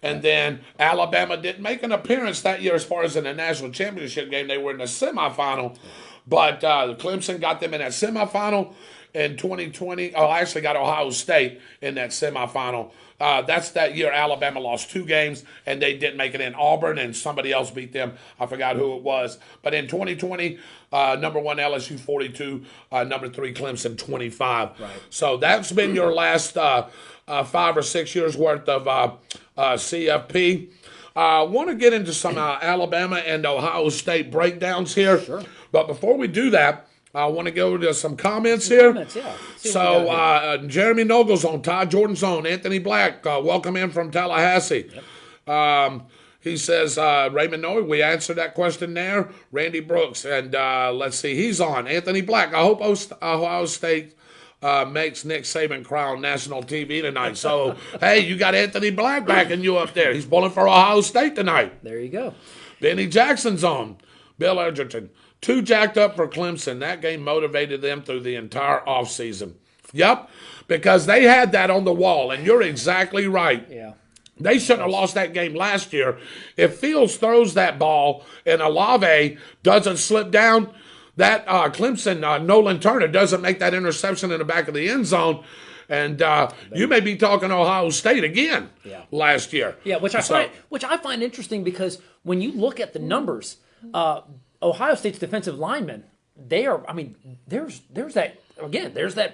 Speaker 2: And then Alabama didn't make an appearance that year as far as in the national championship game. They were in the semifinal, but Clemson got them in that semifinal in 2020. Oh, I actually got Ohio State in that semifinal. That's that year Alabama lost 2 games, and they didn't make it in. Auburn and somebody else beat them. I forgot who it was. But in 2020, number 1 LSU 42, number 3 Clemson 25.
Speaker 1: Right.
Speaker 2: So that's been your last 5 or 6 years worth of CFP. I want to get into some Alabama and Ohio State breakdowns here.
Speaker 1: Sure.
Speaker 2: But before we do that, I want to go to some comments here. So Jeremy Nogle's on, Todd Jordan's on, Anthony Black, welcome in from Tallahassee. He says, Raymond Noe, we answered that question there. Randy Brooks, and let's see, he's on. Anthony Black, I hope Ohio State makes Nick Saban cry on national TV tonight. So, hey, you got Anthony Black backing you up there. He's pulling for Ohio State tonight.
Speaker 1: There you go.
Speaker 2: Benny Jackson's on. Bill Edgerton. 2 jacked up for Clemson. That game motivated them through the entire offseason. Yep, because they had that on the wall, and you're exactly right.
Speaker 1: Yeah.
Speaker 2: They shouldn't have lost that game last year. If Fields throws that ball and Olave doesn't slip down, that Clemson, Nolan Turner doesn't make that interception in the back of the end zone, and you may be talking Ohio State again last year.
Speaker 1: Yeah, which I find interesting, because when you look at the numbers, Ohio State's defensive linemen, they are. I mean, there's that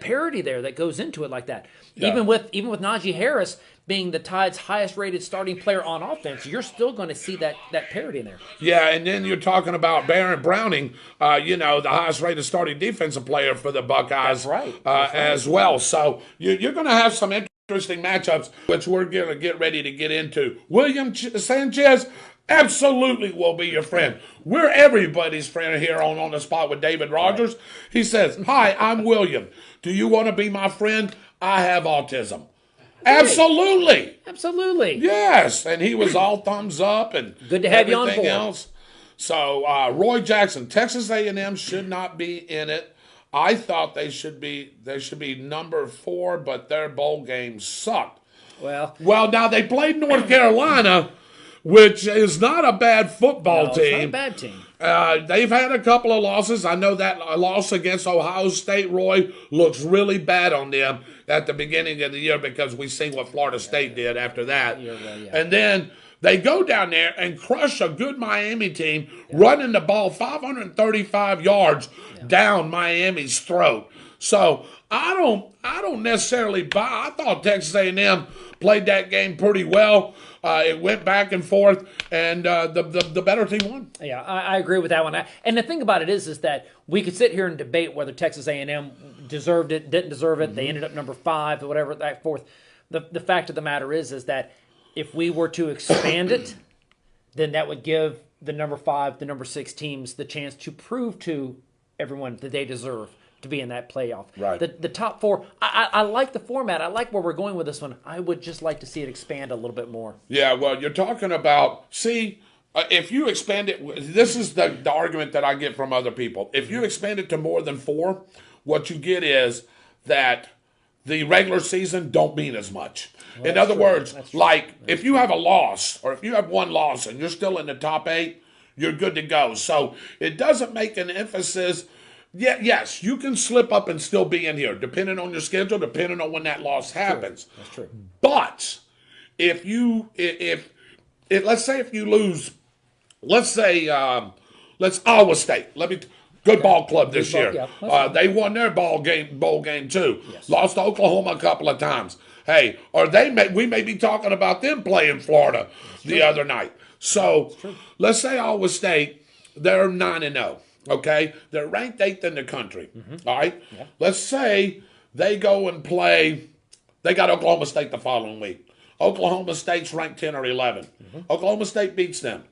Speaker 1: parity there that goes into it like that.
Speaker 2: Yeah.
Speaker 1: Even with Najee Harris being the Tide's highest rated starting player on offense, you're still going to see that parity in there.
Speaker 2: Yeah, and then you're talking about Baron Browning, the highest rated starting defensive player for the Buckeyes.
Speaker 1: That's right.
Speaker 2: As well. So you're going to have some interesting matchups, which we're going to get ready to get into. William Sanchez absolutely will be your friend. We're everybody's friend here on the spot with David Rodgers. He says, "Hi, I'm William. Do you want to be my friend? I have autism." Absolutely.
Speaker 1: Absolutely.
Speaker 2: Yes, and he was all thumbs up and
Speaker 1: good to have you on
Speaker 2: everything
Speaker 1: board.
Speaker 2: else. So Roy Jackson, Texas A&M should not be in it. I thought they should be number 4, but their bowl game sucked.
Speaker 1: Well,
Speaker 2: now they played North Carolina, which is not a bad football team.
Speaker 1: It's not a bad team.
Speaker 2: They've had a couple of losses. I know that loss against Ohio State, Roy, looks really bad on them at the beginning of the year, because we seen what Florida State did after that. And then they go down there and crush a good Miami team, running the ball 535 yards down Miami's throat. So I don't necessarily buy. I thought Texas A&M played that game pretty well. It went back and forth, and the better team won.
Speaker 1: Yeah, I agree with that one. And the thing about it is that we could sit here and debate whether Texas A&M deserved it, didn't deserve it. They ended up number 5 or whatever, that forth. The fact of the matter is that if we were to expand it, then that would give the number 5, the number 6 teams the chance to prove to everyone that they deserve to be in that playoff.
Speaker 2: Right.
Speaker 1: The top 4, I like the format. I like where we're going with this one. I would just like to see it expand a little bit more.
Speaker 2: Yeah, well, you're talking about, if you expand it, this is the argument that I get from other people. If you expand it to more than 4, what you get is that the regular season don't mean as much. Well, in other words, like if you have a loss or if you have one loss and you're still in the top 8, you're good to go. So it doesn't make an emphasis. Yeah, yes, you can slip up and still be in here, depending on your schedule, depending on when that loss happens.
Speaker 1: That's true.
Speaker 2: But if let's say if you lose, let's Iowa State. Good ball club this year.
Speaker 1: Yeah,
Speaker 2: they won their bowl game too.
Speaker 1: Yes.
Speaker 2: Lost to Oklahoma a couple of times. Hey, or we may be talking about them playing Florida the other night. So let's say Iowa State, they're 9-0. Okay, they're ranked 8th in the country. All right, yeah. Let's say they go and play. They got Oklahoma State the following week. Oklahoma State's ranked 10 or 11. Oklahoma State beats them.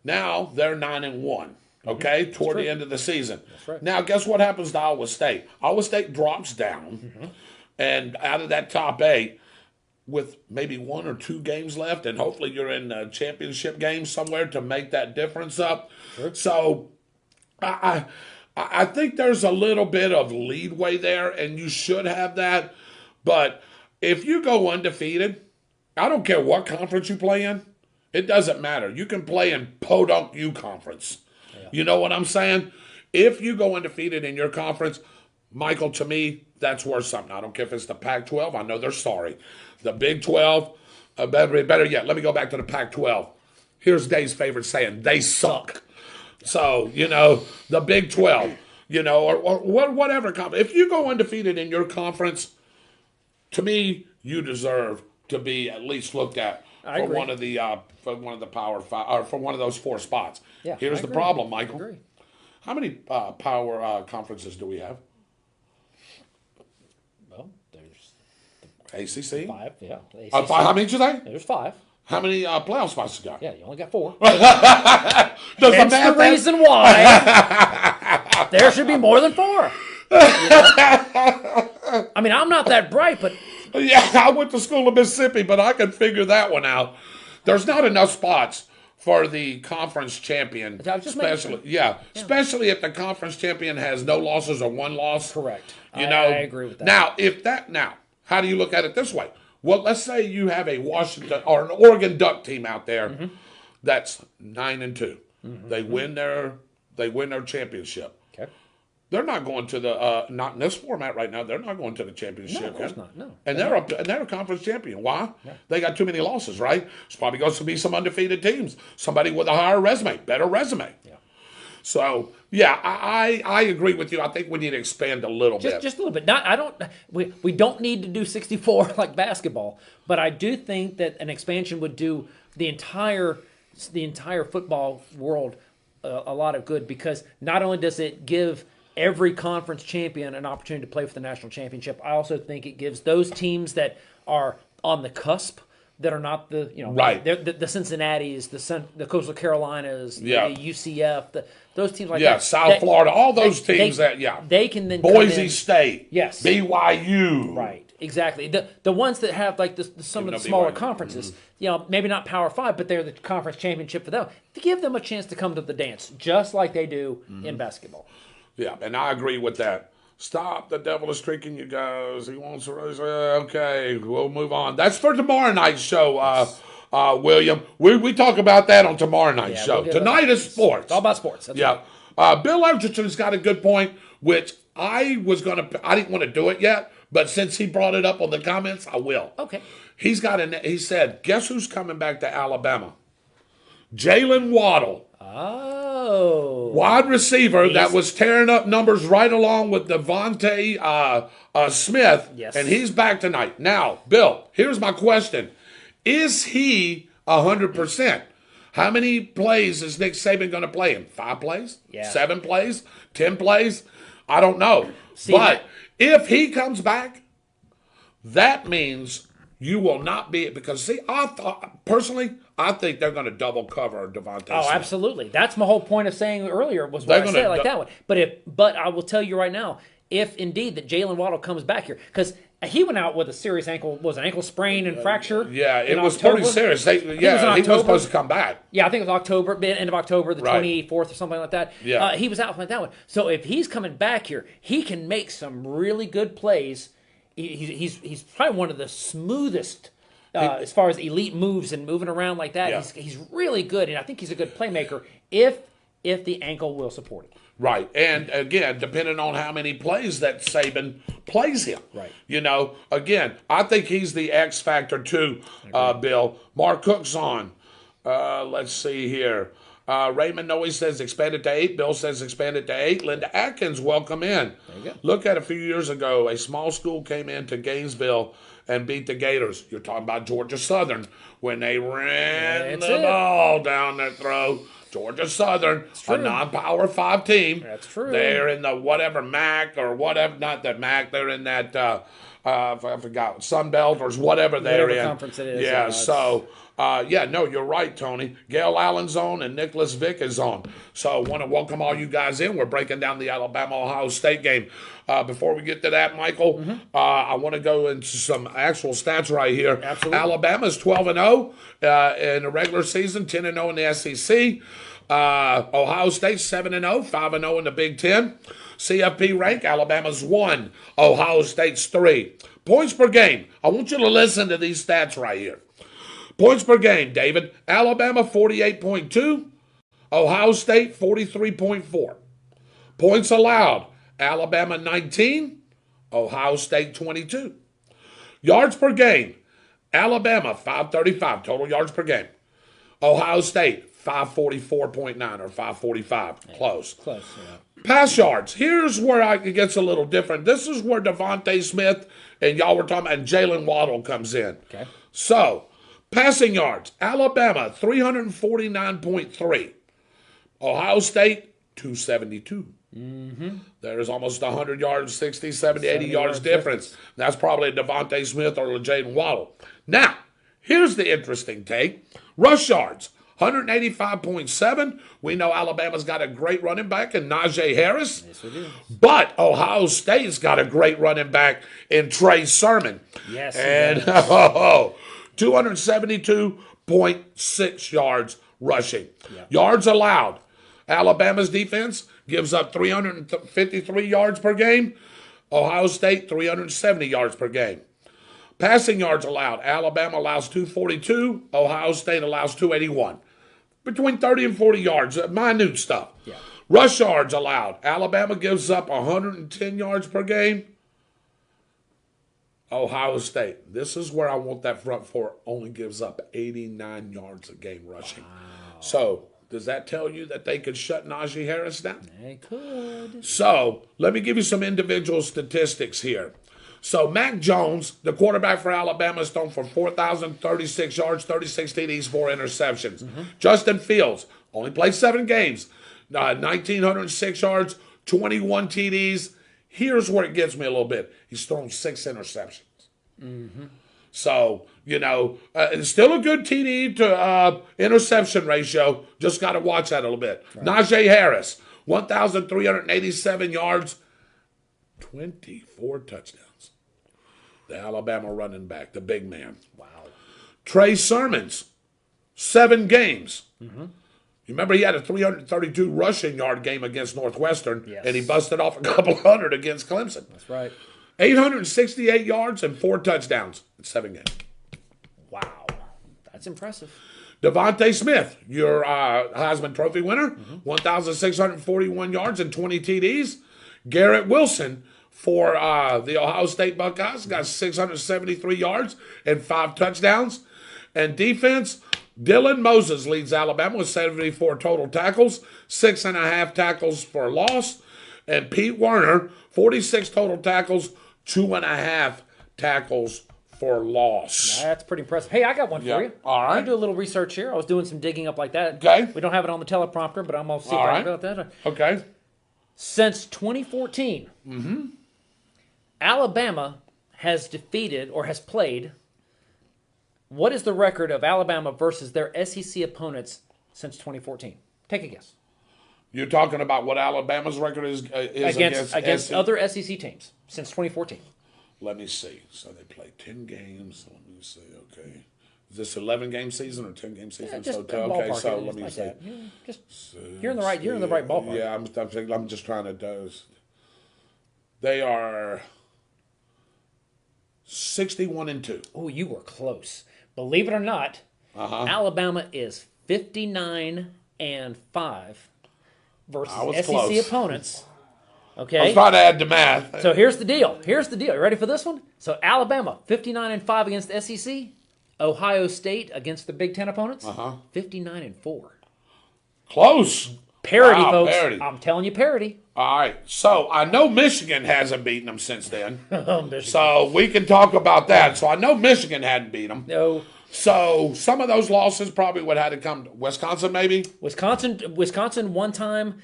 Speaker 2: Now they're 9-1. Okay, toward the end of the season.
Speaker 1: That's right.
Speaker 2: Now, guess what happens to Iowa State? Iowa State drops down, and out of that top 8, with maybe 1 or 2 games left, and hopefully you're in a championship game somewhere to make that difference up. Sure. So I think there's a little bit of leadway there, and you should have that. But if you go undefeated, I don't care what conference you play in. It doesn't matter. You can play in Podunk U Conference. Yeah. You know what I'm saying? If you go undefeated in your conference, Michael, to me, that's worth something. I don't care if it's the Pac-12. I know they're sorry. The Big 12, better yet, let me go back to the Pac-12. Here's Dave's favorite saying, they suck. So, the Big 12, or whatever conference. If you go undefeated in your conference, to me, you deserve to be at least looked at for one of the Power 5 or for one of those 4 spots.
Speaker 1: Yeah,
Speaker 2: here's the problem, Michael. How many power conferences do we have?
Speaker 1: Well, there's
Speaker 2: ACC.
Speaker 1: 5. Yeah.
Speaker 2: ACC. How many did you say?
Speaker 1: There's 5.
Speaker 2: How many playoff spots you got?
Speaker 1: Yeah, you only got 4.
Speaker 2: That's
Speaker 1: the reason why there should be more than 4. I mean, I'm not that bright, but
Speaker 2: yeah, I went to school in Mississippi, but I can figure that one out. There's not enough spots for the conference champion, especially especially if the conference champion has no losses or 1 loss.
Speaker 1: Correct.
Speaker 2: I
Speaker 1: agree with that.
Speaker 2: Now, how do you look at it this way? Well, let's say you have a Washington or an Oregon Duck team out there that's 9-2. They win their championship.
Speaker 1: Okay.
Speaker 2: They're not going to the not in this format right now. They're not going to the championship.
Speaker 1: No, of course not. No.
Speaker 2: And they're a conference champion. Why? Yeah. They got too many losses, right? It's probably going to be some undefeated teams. Somebody with a higher resume, better resume. Yeah. So yeah, I agree with you. I think we need to expand a little bit.
Speaker 1: Just a little bit. We don't need to do 64 like basketball, but I do think that an expansion would do the entire football world a lot of good, because not only does it give every conference champion an opportunity to play for the national championship, I also think it gives those teams that are on the cusp, that are not the the Cincinnati's, the Coastal Carolinas, the UCF, those teams like that.
Speaker 2: South Florida, all those teams
Speaker 1: they can then
Speaker 2: Boise State,
Speaker 1: yes,
Speaker 2: BYU,
Speaker 1: right, exactly. The ones that have like some of the smaller conferences, maybe not Power 5, but they're the conference championship for them. To give them a chance to come to the dance, just like they do in basketball. Yeah,
Speaker 2: and I agree with that. Stop, the devil is tricking you guys. He wants to raise. Okay, we'll move on. That's for tomorrow night's show, William. We talk about that on tomorrow night's show. Tonight is sports.
Speaker 1: It's all about sports. That's
Speaker 2: right. Bill Edgerton's got a good point, which I didn't want to do it yet, but since he brought it up on the comments, I will.
Speaker 1: Okay.
Speaker 2: He said, guess who's coming back to Alabama? Jalen Waddle.
Speaker 1: Oh,
Speaker 2: wide receiver that was tearing up numbers right along with Devontae Smith, and he's back tonight. Now, Bill, here's my question. Is he 100%? How many plays is Nick Saban going to play him? 5 plays?
Speaker 1: Yeah.
Speaker 2: 7 plays? 10 plays? I don't know. But if he comes back, that means you will not be, because personally, I think they're going to double cover Devontae Smith.
Speaker 1: Absolutely. That's my whole point of saying earlier was why I said it like that one. But I will tell you right now, if indeed that Jalen Waddle comes back here, because he went out with a serious ankle sprain and fracture.
Speaker 2: Yeah, it was pretty serious. He was supposed to come back.
Speaker 1: Yeah, I think it was end of October, the 24th or something like that.
Speaker 2: Yeah.
Speaker 1: He was out like that one. So if he's coming back here, he can make some really good plays. He's probably one of the smoothest as far as elite moves and moving around like that. Yeah. He's really good, and I think he's a good playmaker if the ankle will support it.
Speaker 2: Right, and again, depending on how many plays that Saban plays him.
Speaker 1: Right.
Speaker 2: Again, I think he's the X factor too, Bill. Mark Cook's on. Let's see here. Raymond Noe says expanded to 8. Bill says expanded to 8. Linda Atkins, welcome in.
Speaker 1: There you go.
Speaker 2: Look at a few years ago, a small school came into Gainesville and beat the Gators. You're talking about Georgia Southern when they ran the ball down their throat. Georgia Southern, a non-Power 5 team.
Speaker 1: That's true.
Speaker 2: They're in the whatever MAC or whatever, not the MAC. They're in that, I forgot, Sun Belt or whatever they're in.
Speaker 1: Conference it is.
Speaker 2: Yeah, you're right, Tony. Gail Allen's on and Nicholas Vick is on. So I want to welcome all you guys in. We're breaking down the Alabama-Ohio State game. Before we get to that, Michael, I want to go into some actual stats right here.
Speaker 1: Absolutely.
Speaker 2: Alabama's 12-0 in the regular season, 10-0 in the SEC. Ohio State 7-0, 5-0 in the Big Ten. CFP rank, Alabama's 1, Ohio State's 3. Points per game. I want you to listen to these stats right here. Points per game, David. Alabama 48.2, Ohio State 43.4. Points allowed, Alabama 19, Ohio State 22. Yards per game, Alabama 535 total yards per game. Ohio State 544.9 or 545. Close, yeah. Pass yards. Here's where it gets a little different. This is where Devontae Smith and y'all were talking about, and Jalen Waddle comes in.
Speaker 1: Okay.
Speaker 2: So, passing yards. Alabama, 349.3. Ohio State, 272. There's almost 100 yards, 60, 70, 80 yards difference. That's probably a Devontae Smith or a Jalen Waddle. Now, here's the interesting take. Rush yards. 185.7. We know Alabama's got a great running back in Najee Harris.
Speaker 1: Yes, we do.
Speaker 2: But Ohio State's got a great running back in Trey Sermon.
Speaker 1: Yes,
Speaker 2: and 272.6 yards rushing. Yep. Yards allowed. Alabama's defense gives up 353 yards per game. Ohio State, 370 yards per game. Passing yards allowed. Alabama allows 242. Ohio State allows 281. Between 30 and 40 yards. Minute stuff.
Speaker 1: Yeah.
Speaker 2: Rush yards allowed. Alabama gives up 110 yards per game. Ohio State. This is where I want that front four. Only gives up 89 yards a game rushing. Wow. So, does that tell you that they could shut Najee Harris down?
Speaker 1: They could.
Speaker 2: So, let me give you some individual statistics here. So, Mac Jones, the quarterback for Alabama, is thrown for 4,036 yards, 36 TDs, 4 interceptions. Justin Fields only played 7 games, 1,906 yards, 21 TDs. Here's where it gets me a little bit. He's thrown 6 interceptions. So, it's still a good TD to interception ratio. Just got to watch that a little bit. Right. Najee Harris, 1,387 yards, 24 touchdowns. The Alabama running back, the big man.
Speaker 1: Wow.
Speaker 2: Trey Sermons, 7 games. You remember he had a 332 rushing yard game against Northwestern, and he busted off a couple hundred against Clemson.
Speaker 1: That's right.
Speaker 2: 868 yards and 4 touchdowns in 7 games.
Speaker 1: Wow. That's impressive.
Speaker 2: Devontae Smith, your Heisman Trophy winner, 1,641 yards and 20 TDs. Garrett Wilson, for the Ohio State Buckeyes, got 673 yards and 5 touchdowns. And defense, Dylan Moses leads Alabama with 74 total tackles, 6.5 tackles for loss. And Pete Werner, 46 total tackles, 2.5 tackles for loss.
Speaker 1: That's pretty impressive. Hey, I got one for you.
Speaker 2: All right.
Speaker 1: I'm going to do a little research here. I was doing some digging up like that.
Speaker 2: Okay.
Speaker 1: We don't have it on the teleprompter, but I'm going to see if I can about that.
Speaker 2: Okay.
Speaker 1: Since 2014, Alabama has defeated or has played. What is the record of Alabama versus their SEC opponents since 2014? Take a guess.
Speaker 2: You're talking about what Alabama's record is
Speaker 1: against other SEC teams since 2014.
Speaker 2: Let me see. So they played 10 games. Let me see. Okay. Is this 11-game season or 10-game season?
Speaker 1: Just
Speaker 2: okay, so let me
Speaker 1: like
Speaker 2: see.
Speaker 1: You're in the right ballpark.
Speaker 2: Yeah, I'm just trying to. They are 61-2.
Speaker 1: Oh, you were close. Believe it or not, Alabama is 59-5 versus SEC
Speaker 2: close.
Speaker 1: Opponents. Okay.
Speaker 2: I was trying to add the math.
Speaker 1: So here's the deal. You ready for this one? So Alabama 59-5 against the SEC. Ohio State against the Big Ten opponents. 59-4.
Speaker 2: Close.
Speaker 1: Parity, folks.
Speaker 2: Parity.
Speaker 1: I'm telling you, parity.
Speaker 2: All right. So I know Michigan hasn't beaten them since then.
Speaker 1: Michigan.
Speaker 2: So we can talk about that. So I know Michigan hadn't beat them.
Speaker 1: No.
Speaker 2: So some of those losses probably would have to come to Wisconsin, maybe.
Speaker 1: Wisconsin one time.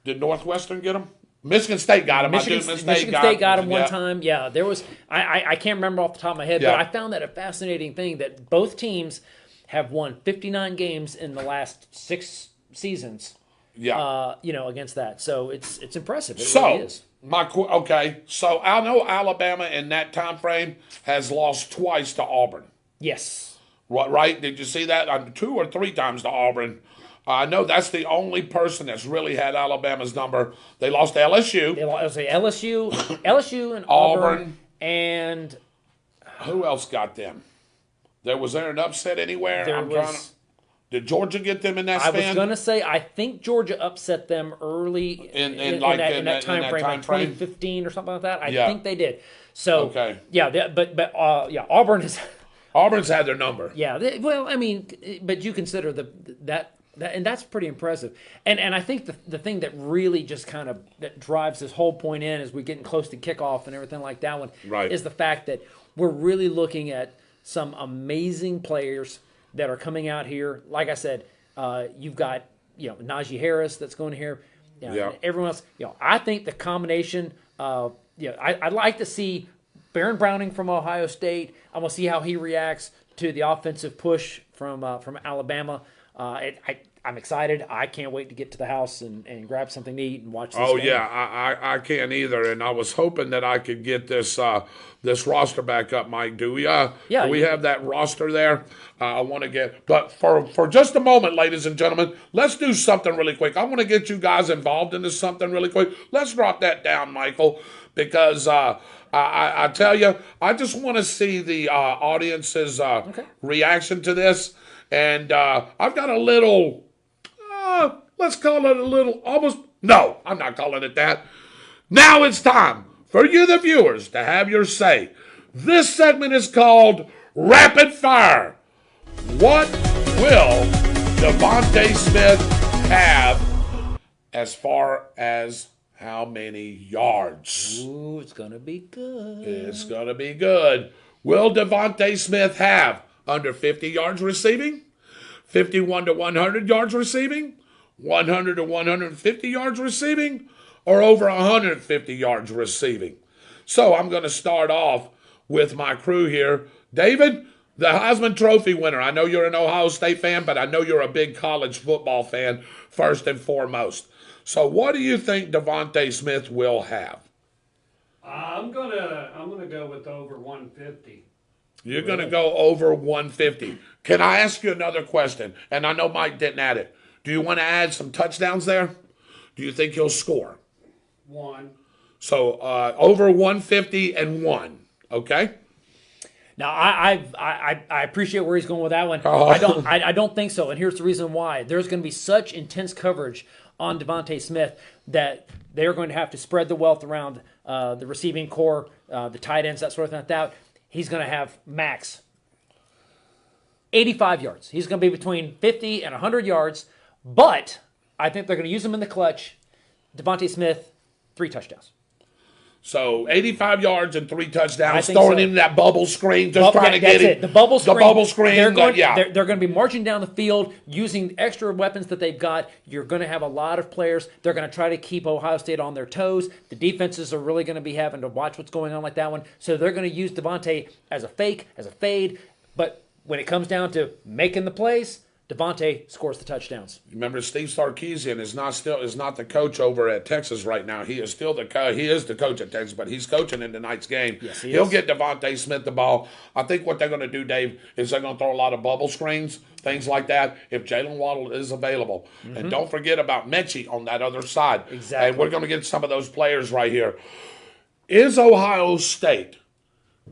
Speaker 2: Did Northwestern get them? Michigan State got them.
Speaker 1: Michigan State got them one time. Yeah, there was. I can't remember off the top of my head, but I found that a fascinating thing that both teams have won 59 games in the last 6 seasons.
Speaker 2: Yeah.
Speaker 1: Against that, so it's impressive. It really is.
Speaker 2: So I know Alabama in that time frame has lost twice to Auburn.
Speaker 1: Yes.
Speaker 2: Right? Did you see that? 2 or 3 times to Auburn. I know that's the only person that's really had Alabama's number. They lost to LSU.
Speaker 1: They lost to LSU and Auburn. And
Speaker 2: who else got them? Was there an upset anywhere? Did Georgia get them in that span?
Speaker 1: I was going to say, I think Georgia upset them early in that time frame, like 2015 or something like that. I think they did. So, Auburn is...
Speaker 2: Auburn's had their number.
Speaker 1: Yeah, but you consider that, and that's pretty impressive. And I think the thing that really just kind of that drives this whole point in as we're getting close to kickoff and everything like that one is the fact that we're really looking at some amazing players that are coming out here. Like I said, you've got Najee Harris that's going here. Everyone else. I think the combination. I'd like to see Baron Browning from Ohio State. I'm gonna see how he reacts to the offensive push from Alabama. I'm excited. I can't wait to get to the house and grab something to eat and watch this game.
Speaker 2: I can't either. And I was hoping that I could get this roster back up, Mike. Do we have that roster there? I want to get, but for just a moment, ladies and gentlemen, let's do something really quick. I want to get you guys involved in this something really quick. Let's drop that down, Michael, because I tell you, I just want to see the audience's reaction to this. And I've got a little, let's call it a little, no, I'm not calling it that. Now it's time for you, the viewers, to have your say. This segment is called Rapid Fire. What will Devontae Smith have as far as how many yards?
Speaker 1: Ooh, it's going to be good.
Speaker 2: It's going to be good. Will Devontae Smith have under 50 yards receiving, 51 to 100 yards receiving, 100 to 150 yards receiving, or over 150 yards receiving? So I'm going to start off with my crew here. David, the Heisman Trophy winner. I know you're an Ohio State fan, but I know you're a big college football fan first and foremost. So what do you think Devontae Smith will have?
Speaker 4: I'm gonna go with over 150.
Speaker 2: You're going to go over 150. Can I ask you another question? And I know Mike didn't add it. Do you want to add some touchdowns there? Do you think he'll score?
Speaker 4: 1.
Speaker 2: So over 150 and 1. Okay.
Speaker 1: Now I appreciate where he's going with that one. I don't think so, and here's the reason why. There's going to be such intense coverage on Devontae Smith that they're going to have to spread the wealth around the receiving core, the tight ends, that sort of thing like that. He's going to have max 85 yards. He's going to be between 50 and 100 yards, but I think they're going to use him in the clutch. Devontae Smith, 3 touchdowns.
Speaker 2: So 85 yards and 3 touchdowns,
Speaker 1: think
Speaker 2: throwing
Speaker 1: so.
Speaker 2: him that bubble screen, just trying to get him.
Speaker 1: The bubble screen.
Speaker 2: The bubble screen.
Speaker 1: They're going to be marching down the field using extra weapons that they've got. You're going to have a lot of players. They're going to try to keep Ohio State on their toes. The defenses are really going to be having to watch what's going on like that one. So they're going to use Devontae as a fake, as a fade. But when it comes down to making the plays, Devontae scores the touchdowns.
Speaker 2: Remember, Steve Sarkisian is not the coach over at Texas right now. He is still the coach at Texas, but he's coaching in tonight's game.
Speaker 1: Yes,
Speaker 2: He'll get Devontae Smith the ball. I think what they're going to do, Dave, is they're going to throw a lot of bubble screens, things like that, if Jalen Waddle is available. And don't forget about Mechie on that other side.
Speaker 1: Exactly.
Speaker 2: And we're going to get some of those players right here. Is Ohio State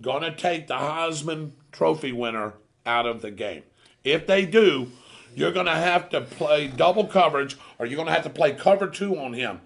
Speaker 2: going to take the Heisman Trophy winner out of the game? If they do, you're going to have to play double coverage, or you're going to have to play cover 2 on him.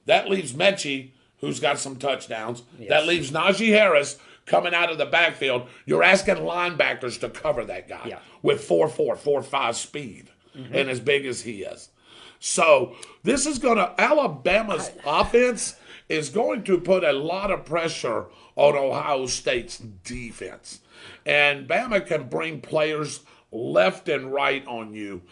Speaker 2: That leaves Mechie, who's got some touchdowns. Yes. That leaves Najee Harris coming out of the backfield. You're asking linebackers to cover that guy with 4.4, 4.5 speed, and as big as he is. So this is going to – Alabama's offense is going to put a lot of pressure on Ohio State's defense. And Bama can bring players – left and right on you.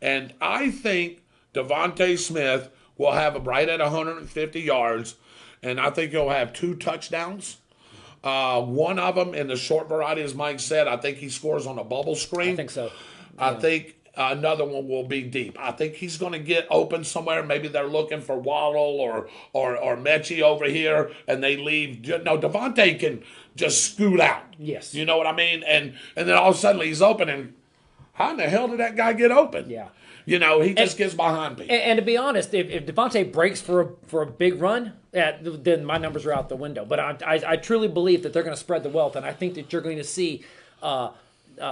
Speaker 2: And I think Devontae Smith will have him right at 150 yards, and I think he'll have 2 touchdowns. One of them in the short variety, as Mike said, I think he scores on a bubble screen.
Speaker 1: I think so.
Speaker 2: I think another one will be deep. I think he's going to get open somewhere. Maybe they're looking for Waddle or Mechie over here, and they leave. No, Devontae can just scoot out.
Speaker 1: Yes.
Speaker 2: You know what I mean? And then all of a sudden he's open, and how in the hell did that guy get open?
Speaker 1: Yeah.
Speaker 2: You know, he just gets behind people.
Speaker 1: And to be honest, if Devontae breaks for a big run, then my numbers are out the window. But I truly believe that they're going to spread the wealth, and I think that you're going to see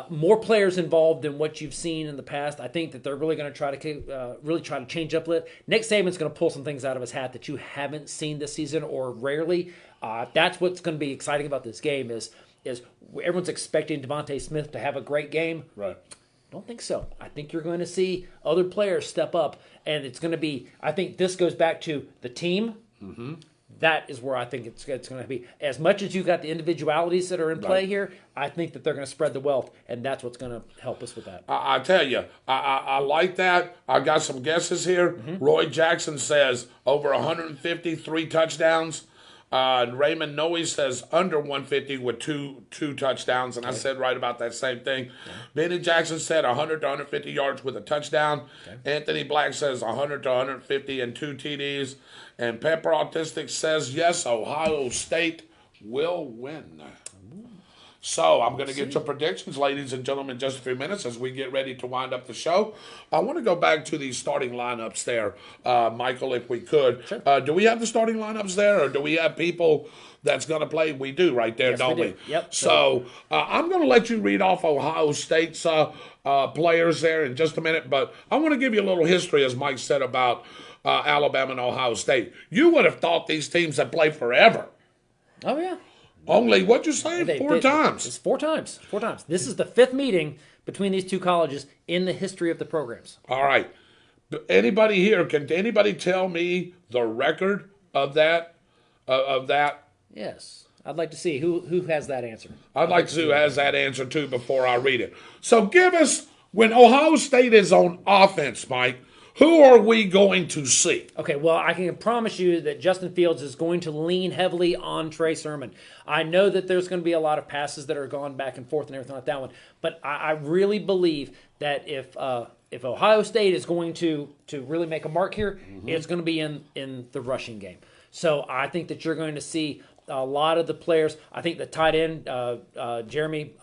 Speaker 1: more players involved than what you've seen in the past. I think that they're really going to try to change up lit. Nick Saban's going to pull some things out of his hat that you haven't seen this season or rarely. That's what's going to be exciting about this game is everyone's expecting Devontae Smith to have a great game.
Speaker 2: Right.
Speaker 1: Don't think so. I think you're going to see other players step up, and it's going to be. I think this goes back to the team. Mm-hmm. That is where I think it's going to be. As much as you got the individualities that are in play here, I think that they're going to spread the wealth, and that's what's going to help us with that.
Speaker 2: I tell you, I like that. I got some guesses here. Mm-hmm. Roy Jackson says over 150, 3 touchdowns. Raymond Noe says under 150 with two touchdowns, and I said right about that same thing. Okay. Benny Jackson said 100 to 150 yards with a touchdown. Okay. Anthony Black says 100 to 150 and 2 TDs. And Pepper Autistic says, yes, Ohio State will win. So I'm going to get your predictions, ladies and gentlemen, in just a few minutes as we get ready to wind up the show. I want to go back to the starting lineups there, Michael, if we could. Sure. Do we have the starting lineups there, or do we have people that's going to play? We do right there, yes, don't we?
Speaker 1: Yep.
Speaker 2: So I'm going to let you read off Ohio State's players there in just a minute, but I want to give you a little history, as Mike said, about Alabama and Ohio State. You would have thought these teams had played forever.
Speaker 1: Oh, yeah.
Speaker 2: Only, what'd you say? 4 times.
Speaker 1: It's 4 times. 4 times. This is the 5th meeting between these 2 colleges in the history of the programs.
Speaker 2: All right. Anybody here, can anybody tell me the record of that?
Speaker 1: Yes. I'd like to see who has that answer.
Speaker 2: I'd like to see who has that answer, too, before I read it. So give us, when Ohio State is on offense, Mike, who are we going to see?
Speaker 1: Okay, well, I can promise you that Justin Fields is going to lean heavily on Trey Sermon. I know that there's going to be a lot of passes that are going back and forth and everything like that one, but I really believe that if Ohio State is going to really make a mark here, it's going to be in the rushing game. So I think that you're going to see a lot of the players. I think the tight end, Jeremy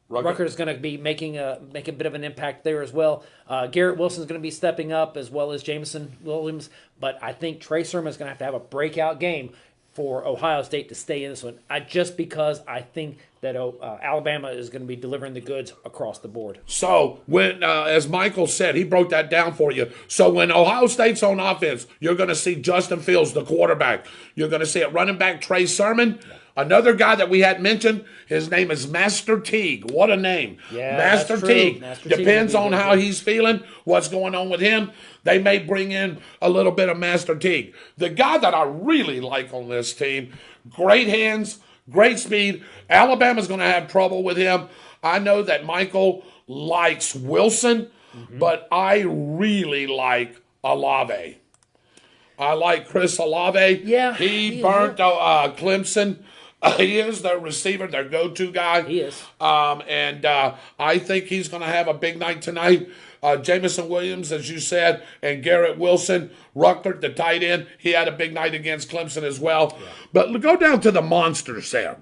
Speaker 1: Rucker is going to be making a bit of an impact there as well. Garrett Wilson is going to be stepping up, as well as Jameson Williams. But I think Trey Sermon is going to have a breakout game for Ohio State to stay in this one. Just because I think that Alabama is going to be delivering the goods across the board.
Speaker 2: So when, as Michael said, he broke that down for you. So when Ohio State's on offense, you're going to see Justin Fields, the quarterback. You're going to see it running back Trey Sermon. Another guy that we hadn't mentioned, his name is Master Teague. What a name.
Speaker 1: Yeah,
Speaker 2: Master
Speaker 1: that's true.
Speaker 2: Teague.
Speaker 1: Master Teague
Speaker 2: Depends
Speaker 1: would be
Speaker 2: on
Speaker 1: good,
Speaker 2: how
Speaker 1: yeah.
Speaker 2: he's feeling, what's going on with him. They may bring in a little bit of Master Teague. The guy that I really like on this team, great hands, great speed. Alabama's going to have trouble with him. I know that Michael likes Wilson, but I really like Olave. I like Chris Olave.
Speaker 1: Yeah,
Speaker 2: He burnt Clemson. He is their receiver, their go-to guy.
Speaker 1: He is.
Speaker 2: And I think he's going to have a big night tonight. Jamison Williams, as you said, and Garrett Wilson. Ruckert, the tight end, he had a big night against Clemson as well. Yeah. But go down to the monsters there.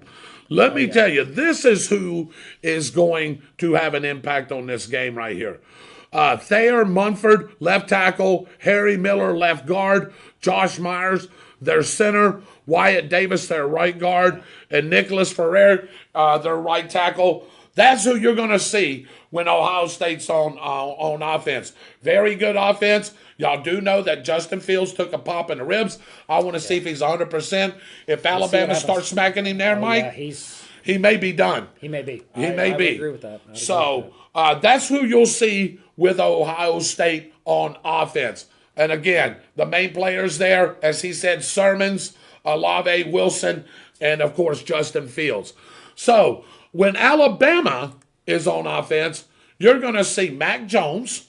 Speaker 2: Let me tell you, this is who is going to have an impact on this game right here. Thayer Munford, left tackle. Harry Miller, left guard. Josh Myers, their center. Wyatt Davis, their right guard. And Nicholas Ferrer, their right tackle. That's who you're going to see when Ohio State's on offense. Very good offense. Y'all do know that Justin Fields took a pop in the ribs. I want to see if he's 100%. If Alabama starts smacking him there, Mike, he may be done.
Speaker 1: He may be.
Speaker 2: I
Speaker 1: would agree with that.
Speaker 2: That's who you'll see with Ohio State on offense. And again, the main players there, as he said, Sermons, Olave, Wilson, and of course Justin Fields. So when Alabama is on offense, you're going to see Mac Jones.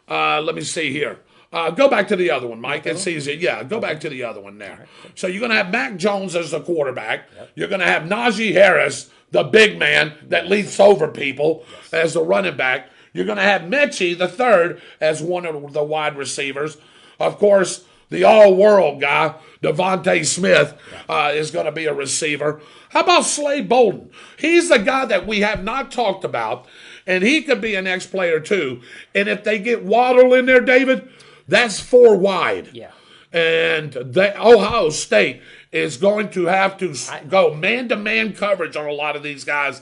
Speaker 2: Let me see here. Go back to the other one, Mike. It's easy. Yeah, go back to the other one there. So you're going to have Mac Jones as the quarterback. You're going to have Najee Harris, the big man that leaps over people, as the running back. You're going to have Mechie, the third, as one of the wide receivers. Of course, the all-world guy, Devontae Smith, is going to be a receiver. How about Slade Bolden? He's the guy that we have not talked about, and he could be an ex-player too. And if they get Waddle in there, David, that's 4 wide.
Speaker 1: Yeah.
Speaker 2: And Ohio State is going to have to go man-to-man coverage on a lot of these guys.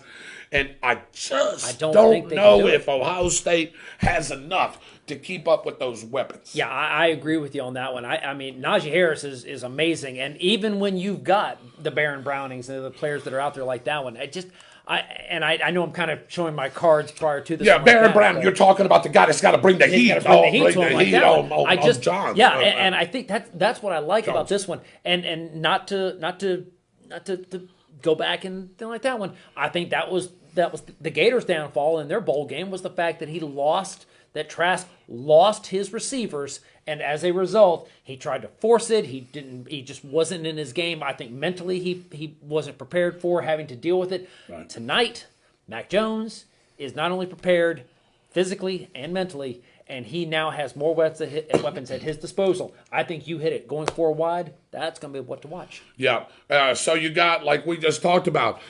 Speaker 2: And I just don't know if Ohio State has enough to keep up with those weapons.
Speaker 1: Yeah, I agree with you on that one. I mean, Najee Harris is amazing. And even when you've got the Baron Brownings and the players that are out there like that one, I know I'm kind of showing my cards prior to this.
Speaker 2: Yeah, Baron Brown, you're talking about the guy that's got to bring the heat on John.
Speaker 1: Yeah, and I think that's what I like about this one. And not to go back and thing like that one. I think that was the Gators' downfall in their bowl game was the fact that Trask lost his receivers, and as a result, he tried to force it. He just wasn't in his game. I think mentally he wasn't prepared for having to deal with it. Right. Tonight, Mac Jones is not only prepared physically and mentally, and he now has more weapons at his disposal. I think you hit it. Going 4 wide, that's going to be what to watch.
Speaker 2: Yeah. So you got, like we just talked about,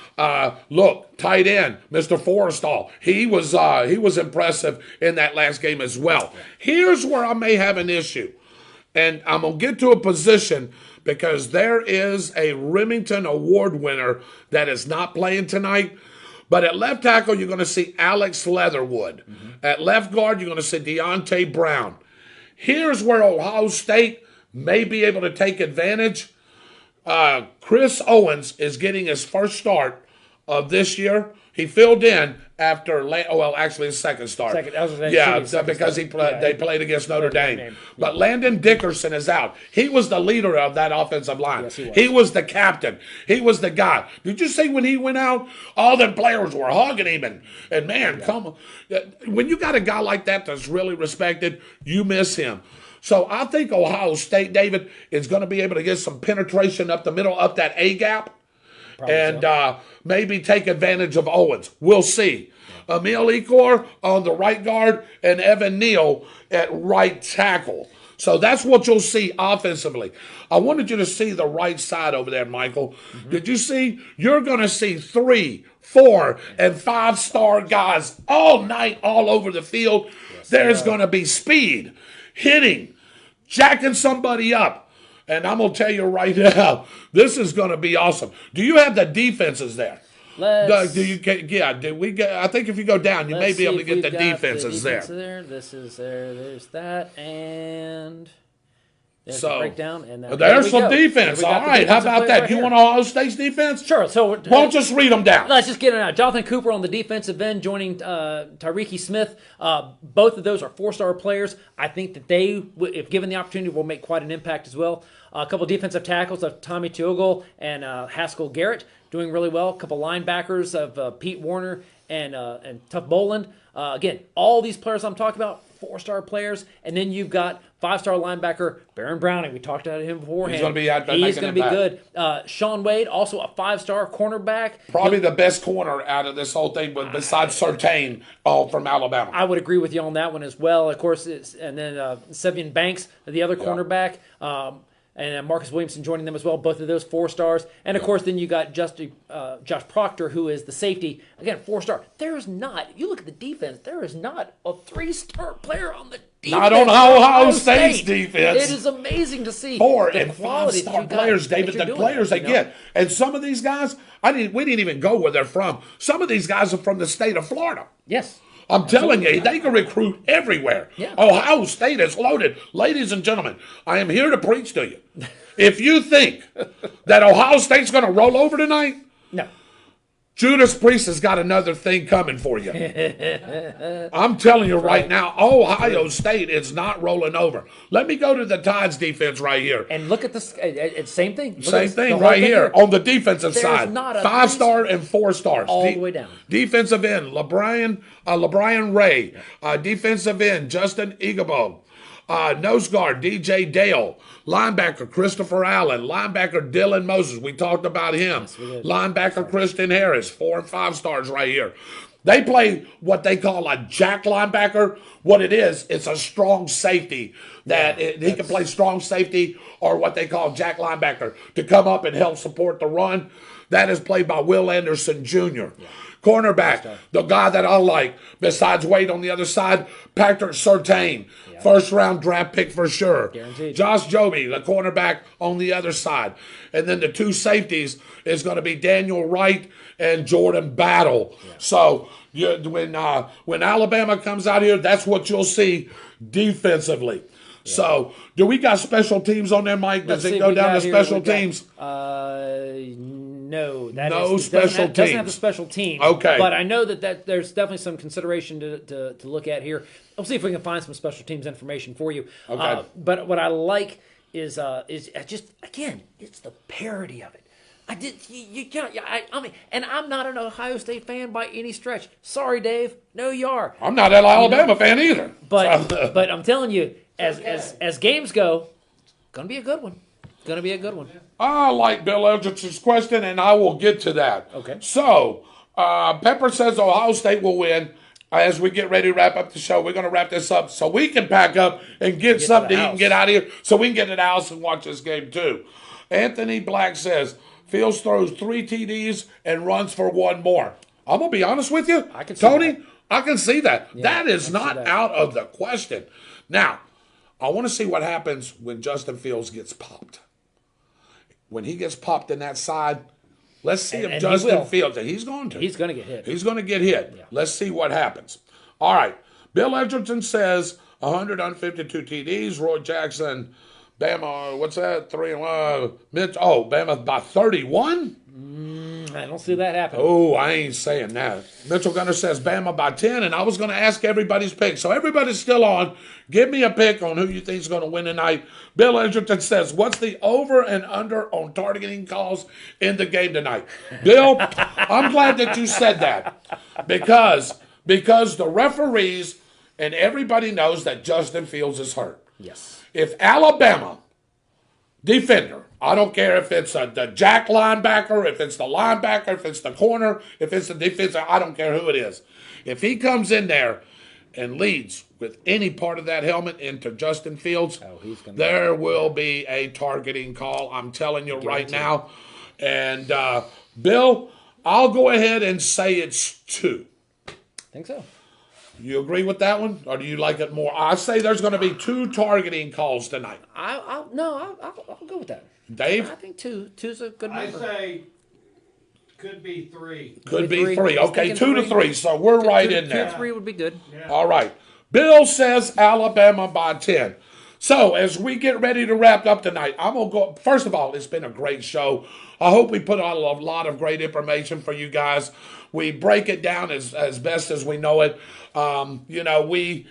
Speaker 2: look, tight end, Mr. Forrestal. He was impressive in that last game as well. Here's where I may have an issue. And I'm going to get to a position because there is a Remington Award winner that is not playing tonight. But at left tackle, you're going to see Alex Leatherwood. Mm-hmm. At left guard, you're going to see Deontay Brown. Here's where Ohio State may be able to take advantage. Chris Owens is getting his first start of this year. He filled in after, actually his second start. Because they played against Notre Dame. But Landon Dickerson is out. He was the leader of that offensive line. Yes, he was the captain. He was the guy. Did you see when he went out, all the players were hugging him? And man, come on. When you got a guy like that that's really respected, you miss him. So I think Ohio State, David, is going to be able to get some penetration up the middle, up that A gap. And maybe take advantage of Owens. We'll see. Yeah. Emil Ecor on the right guard and Evan Neal at right tackle. So that's what you'll see offensively. I wanted you to see the right side over there, Michael. Mm-hmm. Did you see? You're going to see 3, 4, and 5-star guys all night all over the field. Yes, there's going to be speed, hitting, jacking somebody up. And I'm going to tell you right now, this is going to be awesome. Do you have the defenses there? I think if you go down, you may be able to get the defenses there.
Speaker 1: This is there. There's that. And There's
Speaker 2: So
Speaker 1: the breakdown. And
Speaker 2: there's some defense. All right, how about that? You want Ohio State's defense?
Speaker 1: Sure. So
Speaker 2: Won't just read them down.
Speaker 1: let's just get it out. Jonathan Cooper on the defensive end, joining Tyreek Smith. Both of those are 4-star players. I think that they, if given the opportunity, will make quite an impact as well. A couple defensive tackles of Tommy Teogal and Haskell Garrett doing really well. A couple linebackers of Pete Warner and Tuff Boland. Again, all these players I'm talking about, 4-star players. And then you've got 5-star linebacker Baron Browning. We talked about him beforehand.
Speaker 2: He's going to be out there.
Speaker 1: He's going to be good. Sean Wade, also a 5-star cornerback.
Speaker 2: Probably the best corner out of this whole thing, but besides Surtain from Alabama.
Speaker 1: I would agree with you on that one as well. Of course, and then Sevian Banks, the other cornerback. And Marcus Williamson joining them as well, both of those 4-stars. And, of course, then you got Josh Proctor, who is the safety. Again, 4-star. There is not, you look at the defense, there is not a 3-star player on the defense.
Speaker 2: Not on Ohio State's defense.
Speaker 1: It is amazing to see
Speaker 2: 4
Speaker 1: the
Speaker 2: and
Speaker 1: quality
Speaker 2: 5-star players, David, the players they get. And some of these guys, we didn't even go where they're from. Some of these guys are from the state of Florida.
Speaker 1: Yes.
Speaker 2: I'm telling you, they can recruit everywhere.
Speaker 1: Yeah.
Speaker 2: Ohio State is loaded. Ladies and gentlemen, I am here to preach to you. If you think that Ohio State's going to roll over tonight,
Speaker 1: No.
Speaker 2: Judas Priest has got another thing coming for you. I'm telling you right now, Ohio State is not rolling over. Let me go to the Tides defense right here.
Speaker 1: And look at this. Same thing.
Speaker 2: Same thing right here on the defensive
Speaker 1: There's
Speaker 2: side.
Speaker 1: not a
Speaker 2: 5-star and 4-stars.
Speaker 1: all the way down.
Speaker 2: Defensive end, LeBrian Ray. Defensive end, Justin Igabo. Nose guard, DJ Dale. Linebacker, Christopher Allen. Linebacker, Dylan Moses. We talked about him.
Speaker 1: Yes, we did.
Speaker 2: Linebacker, Kristen Harris. 4 and 5 stars right here. They play what they call a jack linebacker. What it is, it's a strong safety. He can play strong safety or what they call jack linebacker to come up and help support the run. That is played by Will Anderson Jr. Yeah. Cornerback, the guy that I like, besides Wade on the other side, Patrick Surtain. Yeah. First-round draft pick for sure.
Speaker 1: Guaranteed.
Speaker 2: Josh Joby, the cornerback on the other side. And then the 2 safeties is going to be Daniel Wright and Jordan Battle. Yeah. So when Alabama comes out here, that's what you'll see defensively. Yeah. So, do we got special teams on there, Mike? Does it go down to special teams?
Speaker 1: No,
Speaker 2: no special teams.
Speaker 1: Doesn't have the special team.
Speaker 2: Okay,
Speaker 1: but I know that there's definitely some consideration to look at here. We'll see if we can find some special teams information for you.
Speaker 2: Okay.
Speaker 1: But what I like is just again, it's the parody of it. You can't. I mean, and I'm not an Ohio State fan by any stretch. Sorry, Dave. No, you are.
Speaker 2: I'm not an Alabama fan either.
Speaker 1: But I'm telling you, as games go, gonna be a good one. Going to be a good one.
Speaker 2: I like Bill Eldridge's question, and I will get to that.
Speaker 1: Okay.
Speaker 2: So, Pepper says Ohio State will win. As we get ready to wrap up the show, we're going to wrap this up so we can pack up and get something to eat and get out of here so we can get to the house and watch this game too. Anthony Black says, Fields throws 3 TDs and runs for 1 more. I'm going to be honest with you, Tony, I can see that. Yeah, that is not out of the question. Now, I want to see what happens when Justin Fields gets popped. When he gets popped in that side, let's see if Justin Fields, he's going to get hit. He's going to get hit. Yeah. Let's see what happens. All right. Bill Edgerton says 152 TDs. Roy Jackson, Bama, what's that? 3-1. Bama by 31?
Speaker 1: I don't see that happen.
Speaker 2: Oh, I ain't saying that. Mitchell Gunner says Bama by 10, and I was going to ask everybody's pick. So everybody's still on. Give me a pick on who you think is going to win tonight. Bill Edgerton says, what's the over and under on targeting calls in the game tonight? Bill, I'm glad that you said that because the referees and everybody knows that Justin Fields is hurt.
Speaker 1: Yes.
Speaker 2: If Alabama defender, I don't care if it's the jack linebacker, if it's the linebacker, if it's the corner, if it's the defensive, I don't care who it is. If he comes in there and leads with any part of that helmet into Justin Fields, there will be a targeting call. I'm telling you right now. And, Bill, I'll go ahead and say it's 2.
Speaker 1: I think so.
Speaker 2: You agree with that one, or do you like it more? I say there's going to be 2 targeting calls tonight.
Speaker 1: I'll go with that.
Speaker 2: Dave?
Speaker 1: I think 2. 2's a good number.
Speaker 4: I say could be 3.
Speaker 2: Could be 3. Okay, 2 to 3. So we're right in there.
Speaker 1: 2 to 3 would be good.
Speaker 4: Yeah.
Speaker 2: All right. Bill says Alabama by 10. So as we get ready to wrap up tonight, I'm going to go. First of all, it's been a great show. I hope we put out a lot of great information for you guys. We break it down as best as we know it. We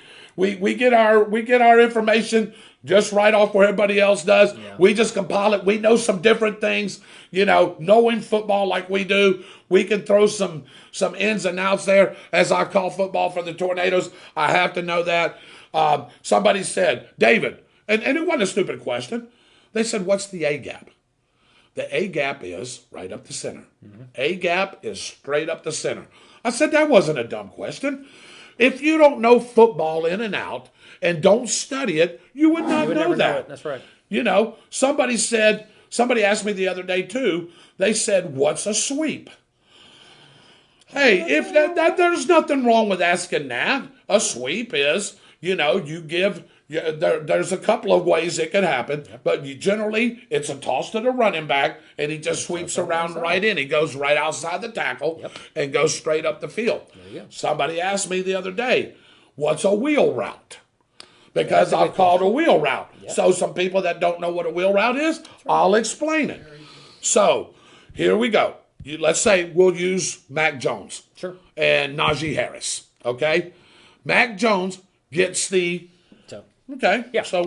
Speaker 2: get our information just right off where everybody else does. Yeah. We just compile it. We know some different things. Knowing football like we do, we can throw some ins and outs there, as I call football for the Tornadoes. I have to know that. Somebody said, David, and it wasn't a stupid question. They said, what's the A gap? The A gap is right up the center. Mm-hmm. A gap is straight up the center. I said, that wasn't a dumb question. If you don't know football in and out and don't study it, you would not know that.
Speaker 1: That's right.
Speaker 2: Somebody asked me the other day too, they said, what's a sweep? Hey, if that there's nothing wrong with asking that. A sweep is, there's a couple of ways it can happen, but generally it's a toss to the running back, and he just sweeps around right in. He goes right outside the tackle and goes straight up the field. Somebody asked me the other day, what's a wheel route? Because I've called a wheel route. So some people that don't know what a wheel route is, I'll explain it. So here we go. Let's say we'll use Mac Jones and Najee Harris. Okay, Mac Jones gets the. Okay. Yeah. So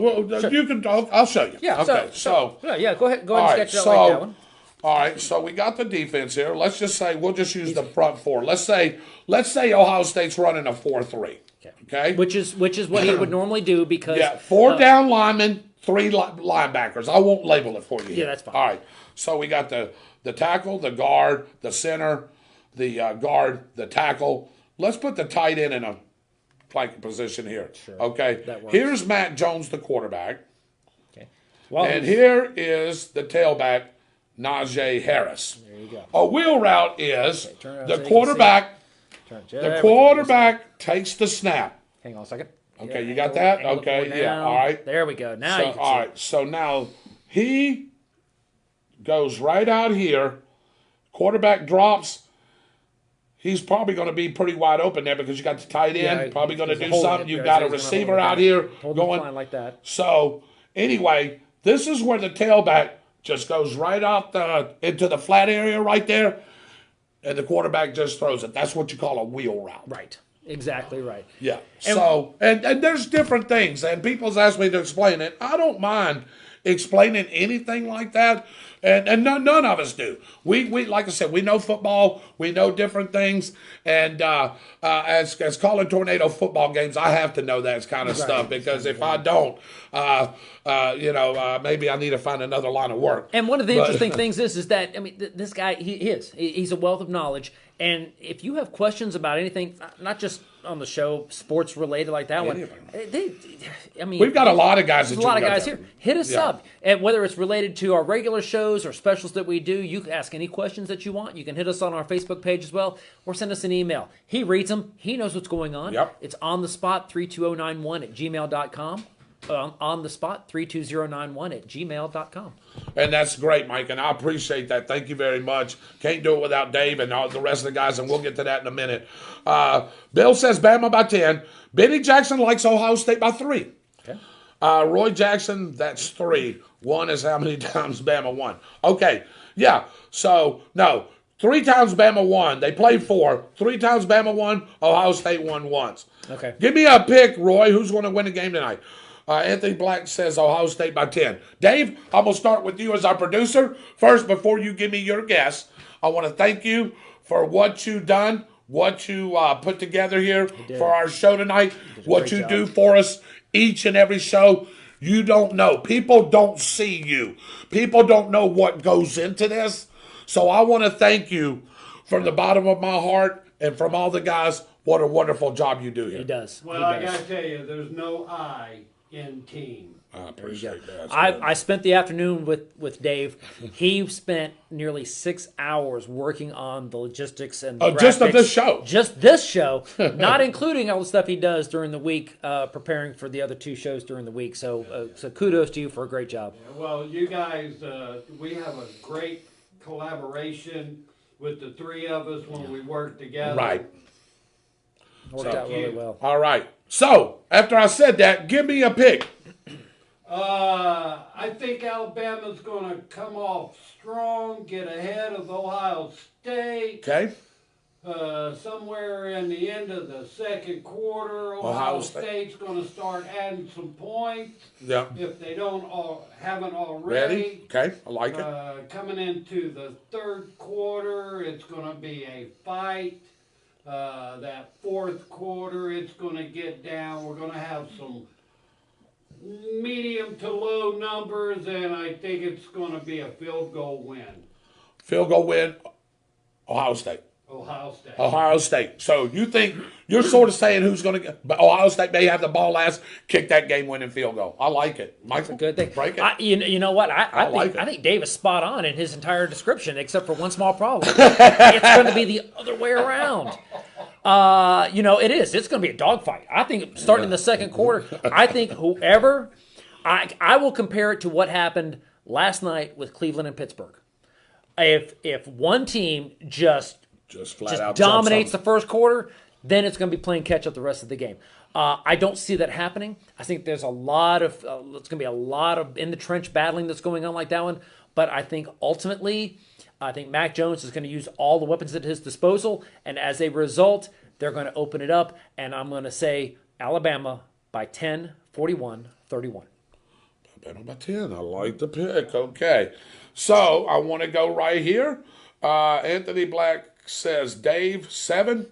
Speaker 2: you can. I'll show you.
Speaker 1: Yeah.
Speaker 2: Okay.
Speaker 1: So go ahead. Go ahead and sketch it out like that one.
Speaker 2: All right. So we got the defense here. Let's just say we'll just use the front four. Let's say Ohio State's running a 4-3. Okay.
Speaker 1: Which is what he would normally do because
Speaker 2: 4 down linemen, 3 linebackers. I won't label it for you.
Speaker 1: Yeah, that's fine.
Speaker 2: All right. So we got the tackle, the guard, the center, the guard, the tackle. Let's put the tight end in a flanking position here. Sure. Okay. Here's Matt Jones, the quarterback. Okay. And here is the tailback, Najee Harris.
Speaker 1: There you go.
Speaker 2: A wheel route is the quarterback. The quarterback takes the snap.
Speaker 1: Hang on a second.
Speaker 2: Okay, you got that? Okay, yeah. All right.
Speaker 1: There we go. Now you can see.
Speaker 2: All right. So now he goes right out here. Quarterback drops. He's probably going to be pretty wide open there because you got the tight end. Probably going to do something. You've got a receiver out here going
Speaker 1: like that.
Speaker 2: So anyway, this is where the tailback just goes right out into the flat area right there, and the quarterback just throws it. That's what you call a wheel route.
Speaker 1: Right. Exactly right.
Speaker 2: Yeah. And there's different things, and people's asked me to explain it. I don't mind explaining anything like that, and none of us do. We like I said, we know football, we know different things, and as calling tornado football games, I have to know that kind of stuff because if I don't, maybe I need to find another line of work.
Speaker 1: And one of the interesting things is that this guy he's a wealth of knowledge. And if you have questions about anything, not just on the show, sports related like that one,
Speaker 2: we've got a lot of guys.
Speaker 1: There's a lot of guys here. Hit us up, and whether it's related to our regular shows or specials that we do, you can ask any questions that you want. You can hit us on our Facebook page as well, or send us an email. He reads them. He knows what's going on.
Speaker 2: Yep.
Speaker 1: It's on the spot 32091 at gmail.com. On the spot 32091 at gmail.com.
Speaker 2: And that's great, Mike, and I appreciate that. Thank you very much. Can't do it without Dave and all the rest of the guys, and we'll get to that in a minute. Bill says Bama by 10. Benny Jackson likes Ohio State by 3.
Speaker 1: Okay.
Speaker 2: Roy Jackson, that's 3. 1 is how many times Bama won. Okay, yeah. So, no, 3 times Bama won. They played 4. 3 times Bama won. Ohio State won once.
Speaker 1: Okay.
Speaker 2: Give me a pick, Roy. Who's going to win the game tonight? Anthony Black says Ohio State by 10. Dave, I'm going to start with you as our producer. First, before you give me your guess, I want to thank you for what you've done, what you put together here for our show tonight, what you do for us each and every show. You don't know. People don't see you. People don't know what goes into this. So I want to thank you from the bottom of my heart and from all the guys. What a wonderful job you do here.
Speaker 1: He does.
Speaker 4: Well, I got to tell you, there's no I in team.
Speaker 2: I appreciate that.
Speaker 1: I spent the afternoon with Dave. He spent nearly 6 hours working on the logistics and the
Speaker 2: just of this show.
Speaker 1: Just this show, not including all the stuff he does during the week, preparing for the other 2 shows during the week. So kudos to you for a great job.
Speaker 4: Well, you guys, we have a great collaboration with the 3 of us when we work together.
Speaker 2: Right.
Speaker 1: Worked out really well.
Speaker 2: All right. So, after I said that, give me a pick.
Speaker 4: I think Alabama's going to come off strong, get ahead of Ohio State.
Speaker 2: Okay.
Speaker 4: Somewhere in the end of the second quarter, Ohio State's going to start adding some points.
Speaker 2: Yeah.
Speaker 4: If they haven't already.
Speaker 2: Ready? Okay, I like it.
Speaker 4: Coming into the third quarter, it's going to be a fight. That fourth quarter, it's going to get down. We're going to have some medium to low numbers, and I think it's going to be a field goal win.
Speaker 2: Field goal win, Ohio State. Ohio State. So you think you're sort of saying who's going to get? But Ohio State may have the ball last, kick that game-winning field goal. I like it. Michael,
Speaker 1: that's a good thing.
Speaker 2: Break it.
Speaker 1: You know what? I think Dave is spot on in his entire description, except for one small problem. It's going to be the other way around. It is. It's going to be a dogfight. I think starting in the second quarter, I think whoever, I will compare it to what happened last night with Cleveland and Pittsburgh. If one team just dominates the first quarter, then it's going to be playing catch up the rest of the game. I don't see that happening. I think there's it's going to be a lot of in the trench battling that's going on like that one. But I think ultimately, Mac Jones is going to use all the weapons at his disposal, and as a result, they're going to open it up, and I'm going to say Alabama by 10, 41, 31.
Speaker 2: Alabama by 10. I like the pick. Okay. So I want to go right here. Anthony Black says Dave 7.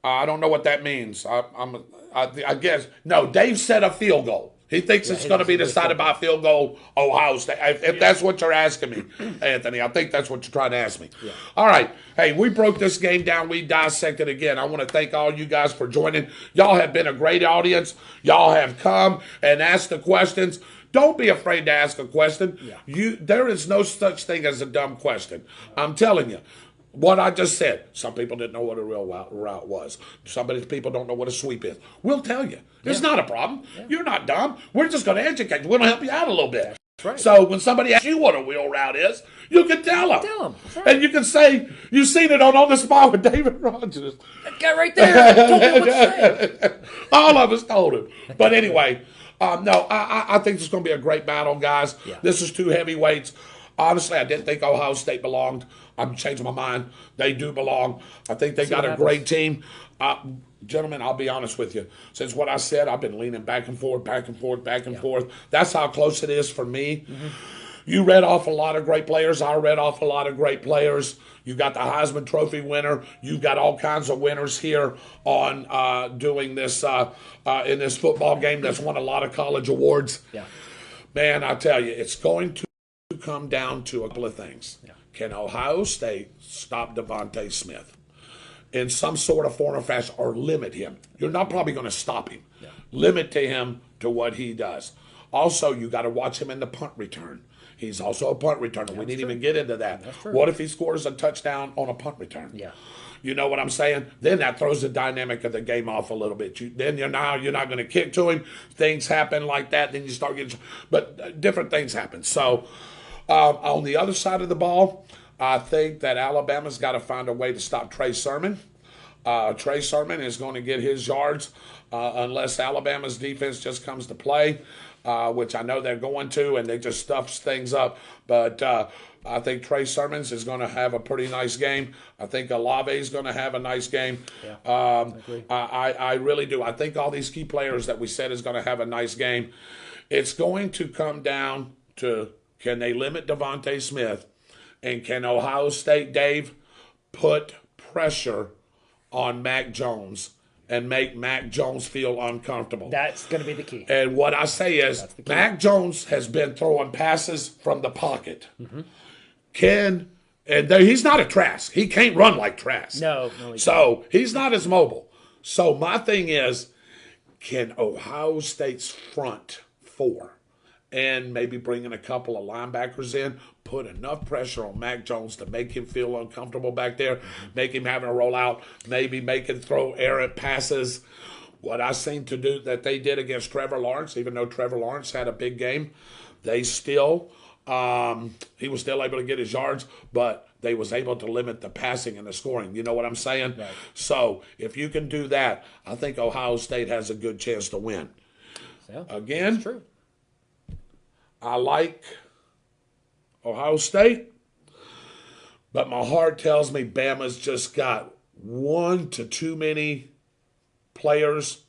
Speaker 2: I don't know what that means. I guess no. Dave said a field goal. He thinks it's going to be decided by a field goal, Ohio State. If that's what you're asking me, Anthony, I think that's what you're trying to ask me. Yeah. All right. Hey, we broke this game down. We dissected again. I want to thank all you guys for joining. Y'all have been a great audience. Y'all have come and asked the questions. Don't be afraid to ask a question. Yeah. There is no such thing as a dumb question. I'm telling you. What I just said, some people didn't know what a real route was. Some of these people don't know what a sweep is. We'll tell you. It's not a problem. Yeah. You're not dumb. We're just going to educate you. We're going to help you out a little bit. That's right. So when somebody asks you what a wheel route is, you can tell them. That's right. And you can say, you've seen it on the spot with David Rodgers.
Speaker 1: That guy right there told me what to say.
Speaker 2: All of us told him. But anyway, I think this is going to be a great battle, guys. Yeah. This is two heavyweights. Honestly, I didn't think Ohio State belonged. I'm changing my mind. They do belong. I think they got a great team. Gentlemen, I'll be honest with you. Since what I said, I've been leaning back and forth. That's how close it is for me. Mm-hmm. You read off a lot of great players. I read off a lot of great players. You got the Heisman Trophy winner. You've got all kinds of winners here on doing this in this football game that's won a lot of college awards. Yeah. Man, I tell you, it's going to come down to a couple of things. Yeah. Can Ohio State stop Devontae Smith in some sort of form or fashion or limit him? You're not probably going to stop him. Yeah. Limit to him to what he does. Also, you got to watch him in the punt return. He's also a punt returner. We didn't even get into that. What if he scores a touchdown on a punt return? Yeah. You know what I'm saying? Then that throws the dynamic of the game off a little bit. Then you're not going to kick to him. Things happen like that. Then you start getting – but different things happen. So – on the other side of the ball, I think that Alabama's got to find a way to stop Trey Sermon. Trey Sermon is going to get his yards unless Alabama's defense just comes to play, which I know they're going to, and they just stuffs things up. But I think Trey Sermons is going to have a pretty nice game. I think Olave is going to have a nice game. Yeah, I agree. I really do. I think all these key players that we said is going to have a nice game. It's going to come down to, can they limit Devontae Smith? And can Ohio State, Dave, put pressure on Mac Jones and make Mac Jones feel uncomfortable?
Speaker 1: That's going to be the key.
Speaker 2: And what I say is, Mac Jones has been throwing passes from the pocket. Mm-hmm. He's not a Trask. He can't run like Trask.
Speaker 1: No,
Speaker 2: so he's not as mobile. So my thing is, can Ohio State's front four and maybe bringing a couple of linebackers in, put enough pressure on Mac Jones to make him feel uncomfortable back there, make him having to roll out, maybe make him throw errant passes. What I seem to do that they did against Trevor Lawrence, even though Trevor Lawrence had a big game, they still he was still able to get his yards, but they was able to limit the passing and the scoring. You know what I'm saying? Right. So if you can do that, I think Ohio State has a good chance to win.
Speaker 1: Yeah,
Speaker 2: again,
Speaker 1: that's true.
Speaker 2: I like Ohio State, but my heart tells me Bama's just got one to too many players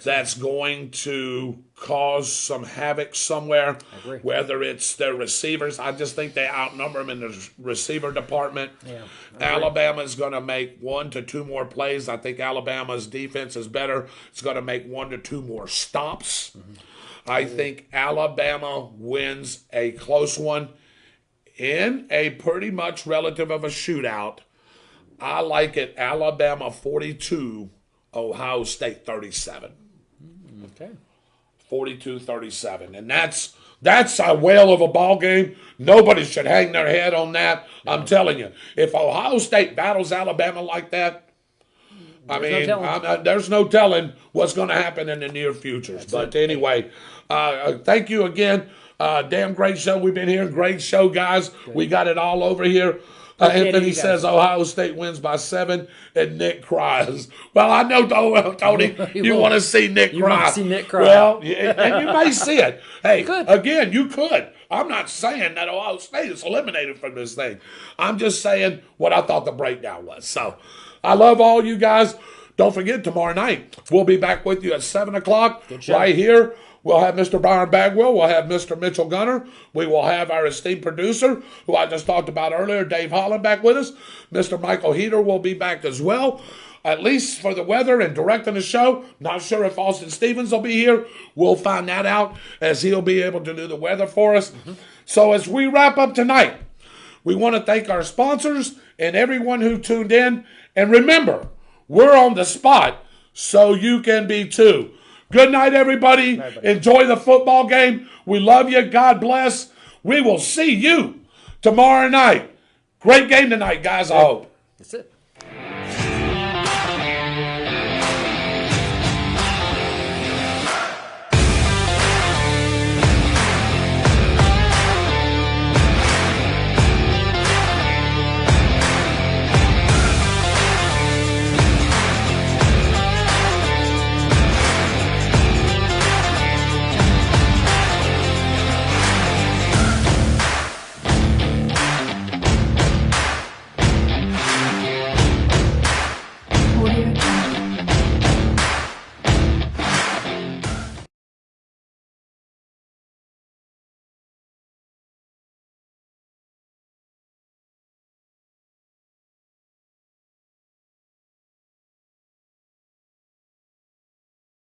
Speaker 2: that's going to cause some havoc somewhere, whether it's their receivers. I just think they outnumber them in the receiver department.
Speaker 1: Yeah,
Speaker 2: Alabama's going to make 1 to 2 more plays. I think Alabama's defense is better. It's going to make 1 to 2 more stops. I think Alabama wins a close one in a pretty much relative of a shootout. I like it Alabama 42, Ohio State 37.
Speaker 1: Okay.
Speaker 2: 42-37. And that's a whale of a ball game. Nobody should hang their head on that. I'm telling you, if Ohio State battles Alabama like that, there's no telling what's going to happen in the near future. But anyway, thank you again. Damn great show. We've been here. Great show, guys. Good. We got it all over here. Anthony says Ohio State wins by 7, and Nick cries. Well, I know, Tony, you want to see Nick cry.
Speaker 1: You want to see Nick cry.
Speaker 2: Well, and you may see it. Hey, again, you could. I'm not saying that Ohio State is eliminated from this thing. I'm just saying what I thought the breakdown was. So I love all you guys. Don't forget, tomorrow night, we'll be back with you at 7 o'clock right here. We'll have Mr. Byron Bagwell. We'll have Mr. Mitchell Gunner. We will have our esteemed producer, who I just talked about earlier, Dave Holland, back with us. Mr. Michael Heater will be back as well, at least for the weather and directing the show. Not sure if Austin Stevens will be here. We'll find that out as he'll be able to do the weather for us. So as we wrap up tonight, we want to thank our sponsors and everyone who tuned in. And remember, we're on the spot, so you can be too. Good night, everybody. Enjoy the football game. We love you. God bless. We will see you tomorrow night. Great game tonight, guys, I hope.